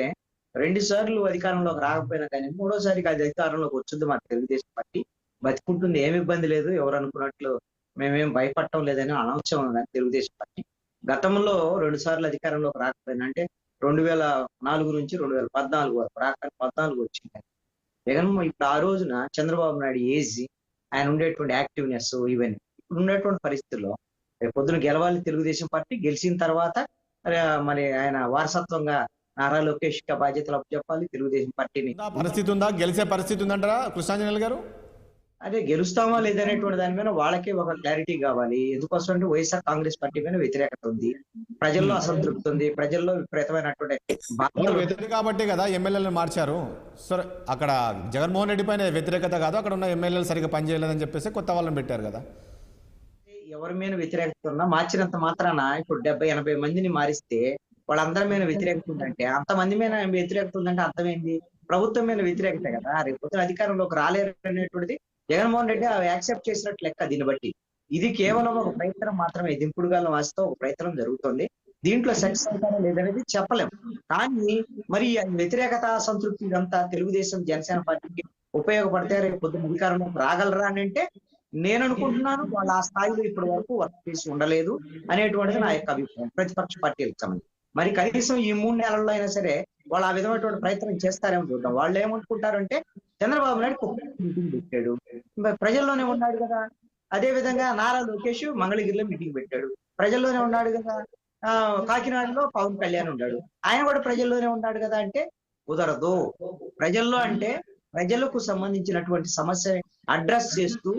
2 సార్లు అధికారంలోకి రాకపోయినా కానీ 3వ సారికి అది అధికారంలోకి వచ్చింది మా తెలుగుదేశం పార్టీ, బతికుంటుంది, ఏమి ఇబ్బంది లేదు, ఎవరు అనుకున్నట్లు మేమేం భయపడటం లేదని అనవసరం ఉన్నది తెలుగుదేశం పార్టీ. గతంలో 2 సార్లు అధికారంలోకి రాకపోయినా అంటే 2004 నుంచి 2014 వరకు రాక 14 వచ్చింది జగన్మోహన్. ఇప్పుడు ఆ రోజున చంద్రబాబు నాయుడు ఏజ్, ఆయన ఉండేటువంటి యాక్టివ్నెస్, ఇవన్నీ ఇప్పుడు ఉండేటువంటి పరిస్థితుల్లో రేపు పొద్దున గెలవాలి తెలుగుదేశం పార్టీ. గెలిచిన తర్వాత మరి ఆయన వారసత్వంగా నారా లోకేష్ బాధ్యతలు అప్పచెప్పాలి తెలుగుదేశం పార్టీని. పరిస్థితి ఉందా? గెలిచే పరిస్థితి ఉందంటారా కృష్ణాంజనేయులు గారు? అదే గెలుస్తామా లేదనేటువంటి దాని మీద వాళ్ళకే ఒక క్లారిటీ కావాలి. ఎందుకోసం అంటే వైఎస్ఆర్ కాంగ్రెస్ పార్టీ మీద వ్యతిరేకత ఉంది, ప్రజల్లో అసంతృప్తి ఉంది, ప్రజల్లో విపరీతమైనటువంటి కాబట్టి కదా ఎమ్మెల్యేలను మార్చారు. సరే, అక్కడ జగన్మోహన్ రెడ్డి పైన వ్యతిరేకత కాదు, అక్కడ ఉన్న ఎమ్మెల్యేలు సరిగ్గా పనిచేయలేదని చెప్పేసి కొత్త వాళ్ళని పెట్టారు కదా. ఎవరి మీద వ్యతిరేకత ఉన్నా మార్చినంత మాత్రాన ఇప్పుడు 70-80 మందిని మారిస్తే వాళ్ళందరి మీద వ్యతిరేకత ఉందంటే, అంతమంది మీద వ్యతిరేకత ఉందంటే అర్థం ఏంటి? ప్రభుత్వం మీద వ్యతిరేకత కదా. రేపు పొద్దున అధికారంలోకి రాలేరు అనేటువంటిది జగన్మోహన్ రెడ్డి యాక్సెప్ట్ చేసినట్టు లెక్క దీన్ని బట్టి. ఇది కేవలం ఒక ప్రయత్నం మాత్రమే, దింపుడుగాల వాస్తవ ఒక ప్రయత్నం జరుగుతుంది. దీంట్లో సక్సెస్ అవుతారో లేదనేది చెప్పలేం. కానీ మరి వ్యతిరేకత సంతృప్తి ఇదంతా తెలుగుదేశం జనసేన పార్టీకి ఉపయోగపడితే రేపు పొద్దున అధికారంలోకి రాగలరా అని అంటే నేను అనుకుంటున్నాను వాళ్ళు ఆ స్థాయిలో ఇప్పటి వరకు వర్క్ చేసి ఉండలేదు అనేటువంటిది నా యొక్క అభిప్రాయం ప్రతిపక్ష పార్టీలకు సంబంధించి. మరి కనీసం ఈ 3 నెలల్లో అయినా సరే వాళ్ళు ఆ విధమైనటువంటి ప్రయత్నం చేస్తారేమో చూద్దాం. వాళ్ళు ఏమనుకుంటారంటే చంద్రబాబు నాయుడు మీటింగ్ పెట్టాడు, ప్రజల్లోనే ఉన్నాడు కదా. అదే విధంగా నారా లోకేష్ మంగళగిరిలో మీటింగ్ పెట్టాడు, ప్రజల్లోనే ఉన్నాడు కదా. కాకినాడలో పవన్ కళ్యాణ్ ఉన్నాడు, ఆయన కూడా ప్రజల్లోనే ఉన్నాడు కదా. అంటే కుదరదు. ప్రజల్లో అంటే ప్రజలకు సంబంధించినటువంటి సమస్య అడ్రస్ చేస్తూ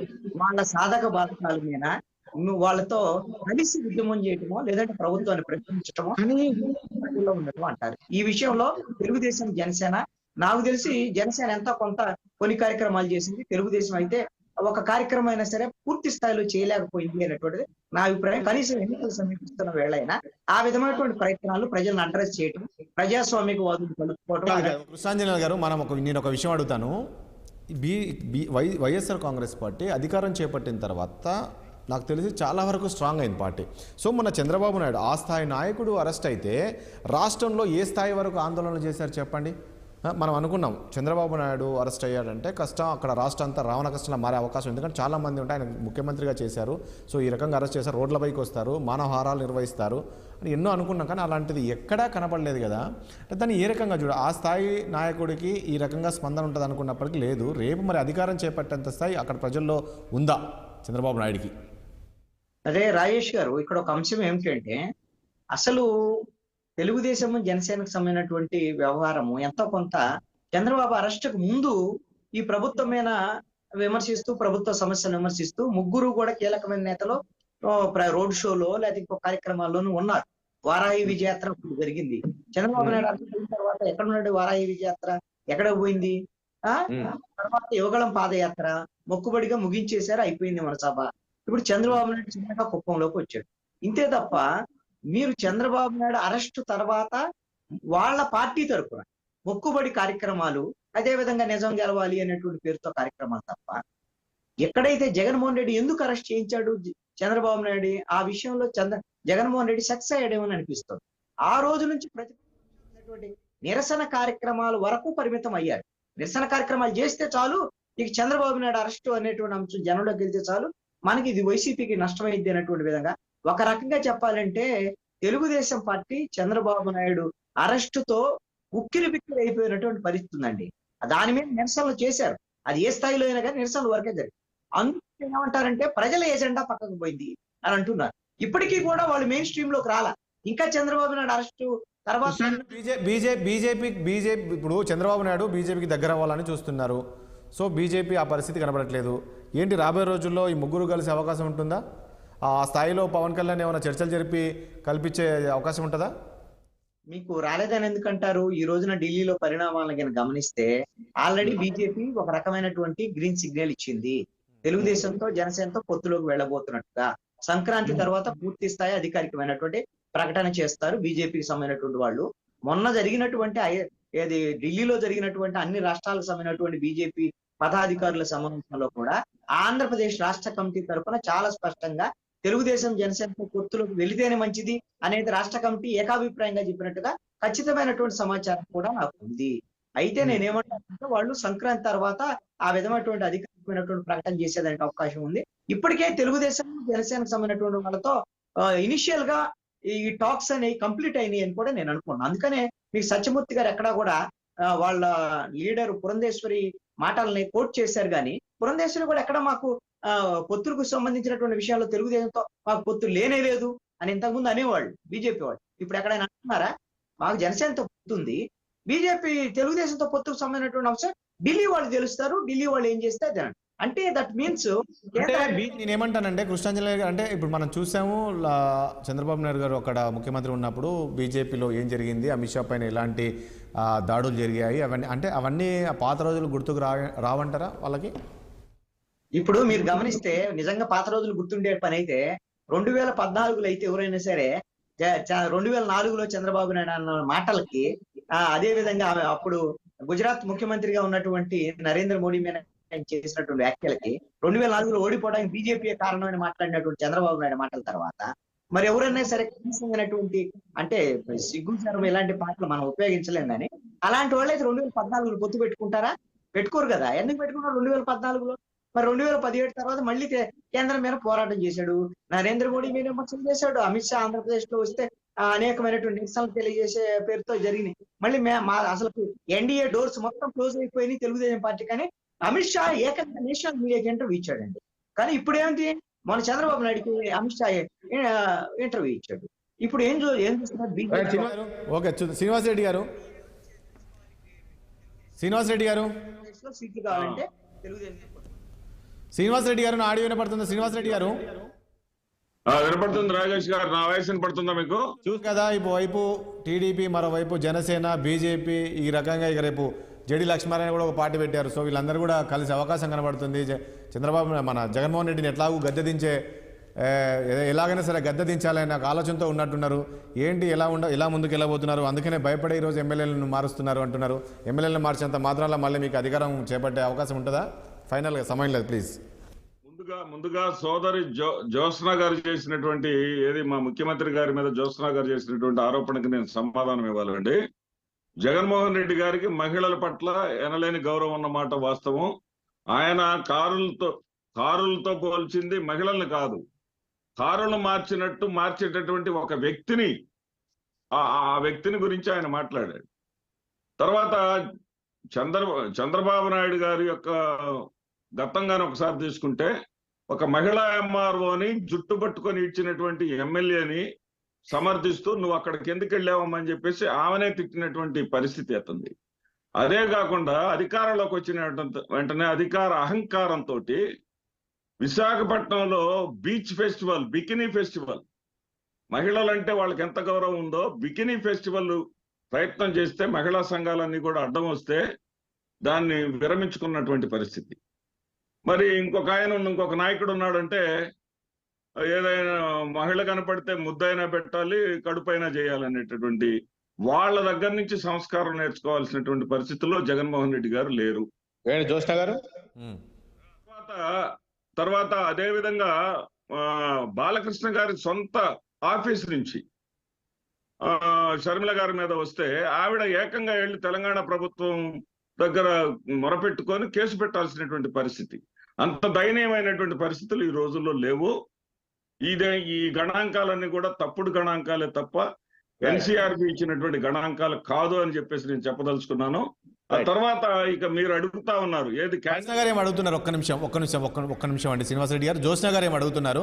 వాళ్ళ సాధక బాధకాల మీద వాళ్ళతో కలిసి ఉద్యమం చేయటమో లేదంటే ప్రభుత్వాన్ని ప్రశ్నించటమో అని ప్రజల్లో ఉండటం అంటారు. ఈ విషయంలో తెలుగుదేశం జనసేన, నాకు తెలిసి జనసేన ఎంతో కొంత కొన్ని కార్యక్రమాలు చేసింది, తెలుగుదేశం అయితే ఒక కార్యక్రమం అయినా సరే పూర్తి స్థాయిలో చేయలేకపోయింది అనేటువంటిది నా అభిప్రాయం. కనీసం ఎన్నికలు సమీపిస్తున్న వేళైనా ఆ విధమైనటువంటి ప్రయత్నాలు ప్రజలను అడ్రస్ చేయటం, ప్రజాస్వామిక వాదులు కలుపుకోవటం. కృష్ణాంజనేయులు గారు, నేను ఒక విషయం అడుగుతాను. వైఎస్ఆర్ కాంగ్రెస్ పార్టీ అధికారం చేపట్టిన తర్వాత నాకు తెలిసి చాలా వరకు స్ట్రాంగ్ అయింది పార్టీ. సో మొన్న చంద్రబాబు నాయుడు ఆ స్థాయి నాయకుడు అరెస్ట్ అయితే రాష్ట్రంలో ఏ స్థాయి వరకు ఆందోళన చేశారు చెప్పండి. మనం అనుకున్నాం చంద్రబాబు నాయుడు అరెస్ట్ అయ్యాడంటే కష్టం, అక్కడ రాష్ట్రం అంతా రావణ కష్టంలో మారే అవకాశం, ఎందుకంటే చాలామంది ఉంటే ఆయన ముఖ్యమంత్రిగా చేశారు, సో ఈ రకంగా అరెస్ట్ చేశారు, రోడ్లపైకి వస్తారు, మానవహారాలు నిర్వహిస్తారు అని ఎన్నో అనుకున్నాం. కానీ అలాంటిది ఎక్కడా కనపడలేదు కదా. దాన్ని ఏ రకంగా చూడ, ఆ స్థాయి నాయకుడికి ఈ రకంగా స్పందన ఉంటుంది అనుకున్నప్పటికీ లేదు. రేపు మరి అధికారం చేపట్టేంత స్థాయి అక్కడ ప్రజల్లో ఉందా చంద్రబాబు నాయుడికి? అదే రాజేష్ గారు, ఇక్కడ ఒక అంశం ఏమిటంటే అసలు తెలుగుదేశం జనసేనకు సంబంధించినటువంటి వ్యవహారము ఎంతో కొంత చంద్రబాబు అరెస్టుకు ముందు ఈ ప్రభుత్వం మీద విమర్శిస్తూ, ప్రభుత్వ సమస్యను విమర్శిస్తూ ముగ్గురు కూడా కీలకమైన నేతలు రోడ్ షోలో లేదా ఇంకో కార్యక్రమాల్లోనూ ఉన్నారు. వారాహి విజయాత్ర జరిగింది. చంద్రబాబు నాయుడు అరెస్ట్ తర్వాత ఎక్కడ ఉన్నాడు? వారాహి విజయాత్ర ఎక్కడ పోయింది? తర్వాత యువగళం పాదయాత్ర మొక్కుబడిగా ముగించేశారు, అయిపోయింది మన సభ. ఇప్పుడు చంద్రబాబు నాయుడు చిన్నగా కుప్పంలోకి వచ్చాడు. ఇంతే తప్ప మీరు చంద్రబాబు నాయుడు అరెస్టు తర్వాత వాళ్ళ పార్టీ తరఫున మొక్కుబడి కార్యక్రమాలు, అదే విధంగా నిజం గెలవాలి అనేటువంటి పేరుతో కార్యక్రమాలు తప్ప ఎక్కడైతే జగన్మోహన్ రెడ్డి ఎందుకు అరెస్ట్ చేయించాడు చంద్రబాబు నాయుడు, ఆ విషయంలో జగన్మోహన్ రెడ్డి సక్సెస్ అయ్యాడేమని అనిపిస్తుంది. ఆ రోజు నుంచి ప్రతిపక్ష నిరసన కార్యక్రమాల వరకు పరిమితం అయ్యారు. నిరసన కార్యక్రమాలు చేస్తే చాలు, ఇక చంద్రబాబు నాయుడు అరెస్టు అనేటువంటి అంశం జనంలోకి వెళ్తే చాలు, మనకి ఇది వైసీపీకి నష్టమైంది అనేటువంటి విధంగా ఒక రకంగా చెప్పాలంటే తెలుగుదేశం పార్టీ చంద్రబాబు నాయుడు అరెస్టుతో ఉక్కిరి బిక్కిరి అయిపోయినటువంటి పరిస్థితి ఉందండి. దాని మీద నిరసనలు చేశారు, అది ఏ స్థాయిలో అయినా కానీ నిరసనలు వరకే జరిగింది. అందుకే ఏమంటారంటే ప్రజల ఎజెండా పక్కకు పోయింది అని అంటున్నారు. ఇప్పటికీ కూడా వాళ్ళు మెయిన్ స్ట్రీమ్ లోకి రాలా. ఇంకా చంద్రబాబు నాయుడు అరెస్టు తర్వాత బీజేపీ ఇప్పుడు చంద్రబాబు నాయుడు బీజేపీకి దగ్గర అవ్వాలని చూస్తున్నారు. సో బీజేపీ ఆ పరిస్థితి కనబడట్లేదు. ఏంటి రాబోయే రోజుల్లో ఈ ముగ్గురు కలిసే అవకాశం ఉంటుందా? ఆ స్థాయిలో పవన్ కళ్యాణ్ ఏమైనా చర్చలు జరిపి కల్పించే అవకాశం ఉంటుందా? మీకు రాలేదని ఎందుకంటారు? ఈ రోజున ఢిల్లీలో పరిణామాలను గమనిస్తే ఆల్రెడీ బీజేపీ ఒక రకమైనటువంటి గ్రీన్ సిగ్నల్ ఇచ్చింది. తెలుగుదేశంతో జనసేనతో పొత్తులోకి వెళ్ళబోతున్నట్టుగా సంక్రాంతి తర్వాత పూర్తి స్థాయి అధికారికమైనటువంటి ప్రకటన చేస్తారు బీజేపీకి సంబంధించినటువంటి వాళ్ళు. మొన్న జరిగినటువంటి ఏది ఢిల్లీలో జరిగినటువంటి అన్ని రాష్ట్రాలకు సంబంధించినటువంటి బీజేపీ పదాధికారుల సమావేశంలో కూడా ఆంధ్రప్రదేశ్ రాష్ట్ర కమిటీ తరఫున చాలా స్పష్టంగా తెలుగుదేశం జనసేనతో పొత్తులోకి వెళితేనే మంచిది అనేది రాష్ట్ర కమిటీ ఏకాభిప్రాయంగా చెప్పినట్టుగా ఖచ్చితమైనటువంటి సమాచారం కూడా నాకు ఉంది. అయితే నేనేమంటానంటే వాళ్ళు సంక్రాంతి తర్వాత ఆ విధమైనటువంటి అధికారికమైనటువంటి ప్రకటన చేసేదానికి అవకాశం ఉంది. ఇప్పటికే తెలుగుదేశం జనసేనకు సంబంధించినటువంటి వాళ్ళతో ఇనిషియల్ గా ఈ టాక్స్ అనేవి కంప్లీట్ అయినాయి అని కూడా నేను అనుకున్నాను. అందుకనే మీకు సత్యమూర్తి గారు ఎక్కడా కూడా వాళ్ళ లీడర్ పురంధేశ్వరి మాటల్ని కోట్ చేశారు. కానీ పురంధేశ్వరి కూడా ఎక్కడ మాకు పొత్తులకు సంబంధించినటువంటి విషయాల్లో తెలుగుదేశంతో మాకు పొత్తు లేనే లేదు అని ఇంతకుముందు అనేవాళ్ళు బీజేపీ వాళ్ళు. ఇప్పుడు ఎక్కడైనా అంటున్నారా? మాకు జనసేనతో పొత్తుంది, బీజేపీ తెలుగుదేశంతో పొత్తుకు సంబంధించినటువంటి అంశం ఢిల్లీ వాళ్ళు తెలుస్తారు, ఢిల్లీ వాళ్ళు ఏం చేస్తే అదే అంటే దట్ మీన్స్ నేనేమంటానంటే కృష్ణాంజలి గారు, అంటే ఇప్పుడు మనం చూసాము చంద్రబాబు నాయుడు గారు అక్కడ ముఖ్యమంత్రి ఉన్నప్పుడు బీజేపీలో ఏం జరిగింది, అమిత్ షా పైన ఎలాంటి దాడులు జరిగాయి, అవన్నీ అంటే అవన్నీ పాత రోజులు గుర్తుకు రావంటారా వాళ్ళకి? ఇప్పుడు మీరు గమనిస్తే నిజంగా పాత రోజులు గుర్తుండే పని అయితే 2014లో అయితే ఎవరైనా సరే 2004లో చంద్రబాబు నాయుడు అన్న మాటలకి అదే విధంగా అప్పుడు గుజరాత్ ముఖ్యమంత్రిగా ఉన్నటువంటి నరేంద్ర మోడీ మీద చేసినటువంటి వ్యాఖ్యలకి 2004లో ఓడిపోవడానికి బీజేపీ కారణమని మాట్లాడినటువంటి చంద్రబాబు నాయుడు మాటల తర్వాత మరి ఎవరైనా సరే కనీసమైనటువంటి అంటే సిగ్గుచారం ఇలాంటి పాటలు మనం ఉపయోగించలేం కానీ అలాంటి వాళ్ళు అయితే 2014లో పొత్తు పెట్టుకుంటారా? పెట్టుకోరు కదా. ఎందుకు పెట్టుకున్నారు 2014లో? మరి 2017 తర్వాత మళ్ళీ కేంద్రం మీద పోరాటం చేశాడు, నరేంద్ర మోడీ మీద విమర్శలు చేశాడు. అమిత్ షా ఆంధ్రప్రదేశ్ లో వస్తే అనేకమైనటువంటి నిరసనలు తెలియజేసే పేరుతో జరిగినాయి. మళ్ళీ అసలు ఎన్డీఏ డోర్స్ మొత్తం క్లోజ్ అయిపోయినాయి తెలుగుదేశం పార్టీ. కానీ అమిత్ షా ఏకంగా నేషనల్ మీడియాకి ఇంటర్వ్యూ ఇచ్చాడండి. కానీ ఇప్పుడు ఏంటి, మన చంద్రబాబు నాయుడుకి అమిత్ షా ఇంటర్వ్యూ ఇచ్చాడు. ఇప్పుడు ఏం చూస్తున్నారు? ఓకే, శ్రీనివాస్ రెడ్డి గారు సీట్లు కావాలంటే తెలుగుదేశం. శ్రీనివాస్ రెడ్డి గారు నా ఆడియో వినపడుతుందా? శ్రీనివాస్ రెడ్డి గారు వినపడుతుంది. రాజేష్ గారు నా వాయిస్ వినపడుతుందా మీకు? చూసు కదా, వైపు టీడీపీ, మరోవైపు జనసేన, బీజేపీ, ఈ రకంగా ఇక రేపు జేడీ లక్ష్మారాయణ కూడా ఒక పార్టీ పెట్టారు. సో వీళ్ళందరూ కూడా కలిసి అవకాశం కనబడుతుంది. చంద్రబాబు మన జగన్మోహన్ రెడ్డిని ఎట్లాగూ గద్దె ఎలాగైనా సరే గద్దె దించాలనే ఒక ఆలోచనతో ఉన్నట్టున్నారు. ఏంటి ఎలా ముందుకు వెళ్ళబోతున్నారు? అందుకనే భయపడే ఈరోజు ఎమ్మెల్యేలను మారుస్తున్నారు అంటున్నారు. ఎమ్మెల్యేలను మార్చేంత మాత్రాల మళ్ళీ మీకు అధికారం చేపట్టే అవకాశం ఉంటుందా? ఫైనల్గా సమయం లేదు, ప్లీజ్. ముందుగా సోదరి జ్యోత్స్న గారు చేసినటువంటి మా ముఖ్యమంత్రి గారి మీద జ్యోత్స్న గారు చేసినటువంటి ఆరోపణకి నేను సమాధానం ఇవ్వాలండి. జగన్మోహన్ రెడ్డి గారికి మహిళల పట్ల ఎనలేని గౌరవం ఉన్నమాట వాస్తవం. ఆయన కారులతో పోల్చింది మహిళల్ని కాదు, కారులు మార్చేటటువంటి ఒక వ్యక్తిని, ఆ వ్యక్తిని గురించి ఆయన మాట్లాడాడు. తర్వాత చంద్రబాబు నాయుడు గారి యొక్క గతంగానే ఒకసారి తీసుకుంటే ఒక మహిళా ఎంఆర్ఓని జుట్టు పట్టుకొని ఇచ్చినటువంటి ఎమ్మెల్యేని సమర్థిస్తూ నువ్వు అక్కడికి ఎందుకు వెళ్ళావమ్మని చెప్పేసి ఆమెనే తిట్టినటువంటి పరిస్థితి అవుతుంది. అదే కాకుండా అధికారంలోకి వచ్చిన వెంటనే అధికార అహంకారంతో విశాఖపట్నంలో బీచ్ ఫెస్టివల్, బికినీ ఫెస్టివల్, మహిళలంటే వాళ్ళకి ఎంత గౌరవం ఉందో బికినీ ఫెస్టివల్ ప్రయత్నం చేస్తే మహిళా సంఘాలన్నీ కూడా అడ్డం వస్తే దాన్ని విరమించుకున్నటువంటి పరిస్థితి. మరి ఇంకొక నాయకుడు ఉన్నాడంటే ఏదైనా మహిళ కనపడితే ముద్దైనా పెట్టాలి, కడుపైనా చేయాలనేటటువంటి వాళ్ళ దగ్గర నుంచి సంస్కారం నేర్చుకోవాల్సినటువంటి పరిస్థితుల్లో జగన్మోహన్ రెడ్డి గారు లేరు. తర్వాత అదే విధంగా బాలకృష్ణ గారి సొంత ఆఫీస్ నుంచి షర్మిల గారి మీద వస్తే ఆవిడ ఏకంగా వెళ్ళి తెలంగాణ ప్రభుత్వం దగ్గర మొరపెట్టుకొని కేసు పెట్టాల్సినటువంటి పరిస్థితి. అంత దయనీయమైనటువంటి పరిస్థితులు ఈ రోజుల్లో లేవు. ఈ గణాంకాలన్నీ కూడా తప్పుడు గణాంకాలే తప్ప ఎన్సీఆర్బి ఇచ్చినటువంటి గణాంకాలు కాదు అని చెప్పేసి నేను చెప్పదలుచుకున్నాను. ఆ తర్వాత ఇక మీరు అడుగుతా ఉన్నారు ఏది జ్యోత్స్న గారు ఏం అడుగుతున్నారు? ఒక్క నిమిషం అండి శ్రీనివాస్ రెడ్డి గారు. జ్యోత్స్న గారు ఏం అడుగుతున్నారు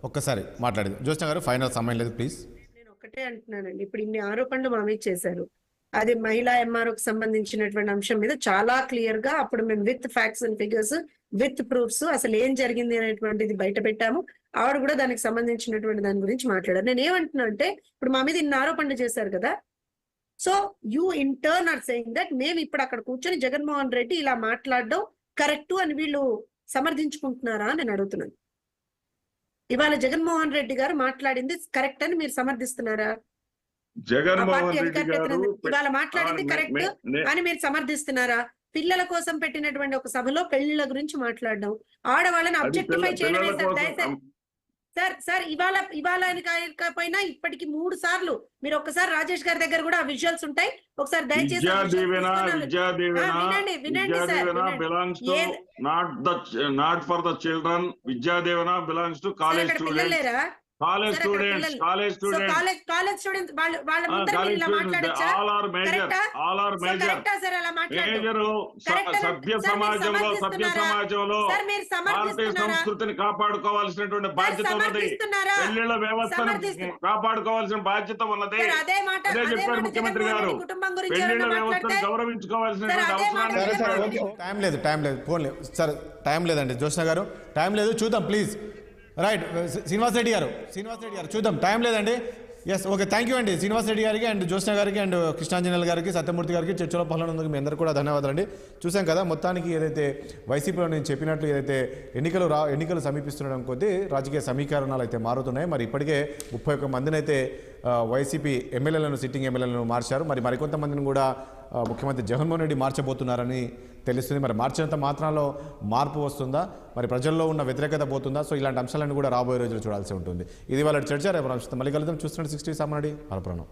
ఒక్కసారి మాట్లాడేది. జ్యోత్స్న గారు ఫైనల్ సమయం లేదు, ప్లీజ్. నేను ఒకటే అంటున్నానండి, ఇప్పుడు ఇన్ని ఆరోపణలు మా మీద చేశారు. అది మహిళా ఎంఆర్ఓకి సంబంధించినటువంటి అంశం మీద చాలా క్లియర్ గా అప్పుడు మేము with facts and figures, with proofs అసలు ఏం జరిగింది అనేటువంటిది బయట పెట్టాము. ఆవిడ కూడా దానికి సంబంధించినటువంటి దాని గురించి మాట్లాడారు. నేను ఏమంటున్నా అంటే ఇప్పుడు మా మీద ఇన్ని ఆరోపణలు చేశారు కదా, so you in turn are saying that మేము ఇప్పుడు అక్కడ కూర్చొని జగన్మోహన్ రెడ్డి ఇలా మాట్లాడడం కరెక్ట్ అని వీళ్ళు సమర్థించుకుంటున్నారా అని నేను అడుగుతున్నాను. ఇవాళ జగన్మోహన్ రెడ్డి గారు మాట్లాడింది కరెక్ట్ అని మీరు సమర్థిస్తున్నారా? ఇవాళ మాట్లాడింది కరెక్ట్ అని మీరు సమర్థిస్తున్నారా? పిల్లల కోసం పెట్టినటువంటి ఒక సభలో పెళ్లిళ్ళ గురించి మాట్లాడడం, ఆడవాళ్ళని అబ్జెక్టిఫై చేయడం. సార్ ఇవాళ కాకపోయినా ఇప్పటికి 3 సార్లు మీరు ఒక్కసారి రాజేష్ గారి దగ్గర కూడా విజువల్స్ ఉంటాయి, ఒకసారి దయచేసి వినండి sir. Not for the children, Vidyadeevena belongs to college students. College students వాళ్ళ ముందర మీరు ఇలా మాట్లాడొచ్చా? సభ్య సమాజంలో భారతీయ సంస్కృతిని కాపాడుకోవాల్సినటువంటి బాధ్యత ఉన్నది, పెళ్లిళ్ల వ్యవస్థను కాపాడుకోవాల్సిన బాధ్యత ఉన్నది. అదే చెప్పారు ముఖ్యమంత్రి గారు. పెళ్లిళ్ల వ్యవస్థను గౌరవించుకోవాల్సినటువంటి అవసరాన్ని. టైం లేదు పోన్లే సార్, టైం లేదండి జ్యోత్స్న గారు, టైం లేదు, చూద్దాం ప్లీజ్. రైట్ శ్రీనివాస్ రెడ్డి గారు చూద్దాం, టైం లేదండి. ఎస్ ఓకే థ్యాంక్ యూ అండి శ్రీనివాస్ రెడ్డి గారికి అండ్ జ్యోత్స్న గారికి అండ్ కృష్ణాంజనేయులు గారికి సత్యమూర్తి గారికి చర్చలో పాల్గొన్నందుకు మీ అందరికీ కూడా ధన్యవాదాలండి. చూసాం కదా మొత్తానికి ఏదైతే వైసీపీలో నేను చెప్పినట్లు ఏదైతే ఎన్నికలు సమీపిస్తుండడం కొద్దీ రాజకీయ సమీకరణాలు అయితే మారుతున్నాయి. మరి ఇప్పటికే 31 మందిని అయితే వైసీపీ సిట్టింగ్ ఎమ్మెల్యేలను మార్చారు. మరి మరికొంతమందిని కూడా ముఖ్యమంత్రి జగన్మోహన్ రెడ్డి మార్చబోతున్నారని తెలుస్తుంది. మరి మార్చినంత మాత్రంలో మార్పు వస్తుందా, మరి ప్రజల్లో ఉన్న వ్యతిరేకత పోతుందా? సో ఇలాంటి అంశాలను కూడా రాబోయే రోజులు చూడాల్సి ఉంటుంది. ఇది వాళ్ళ చర్చ. రేపు మళ్ళీ కలుద్దాం. చూస్తున్న 60 సామాన్యుడి అలప్రాణం.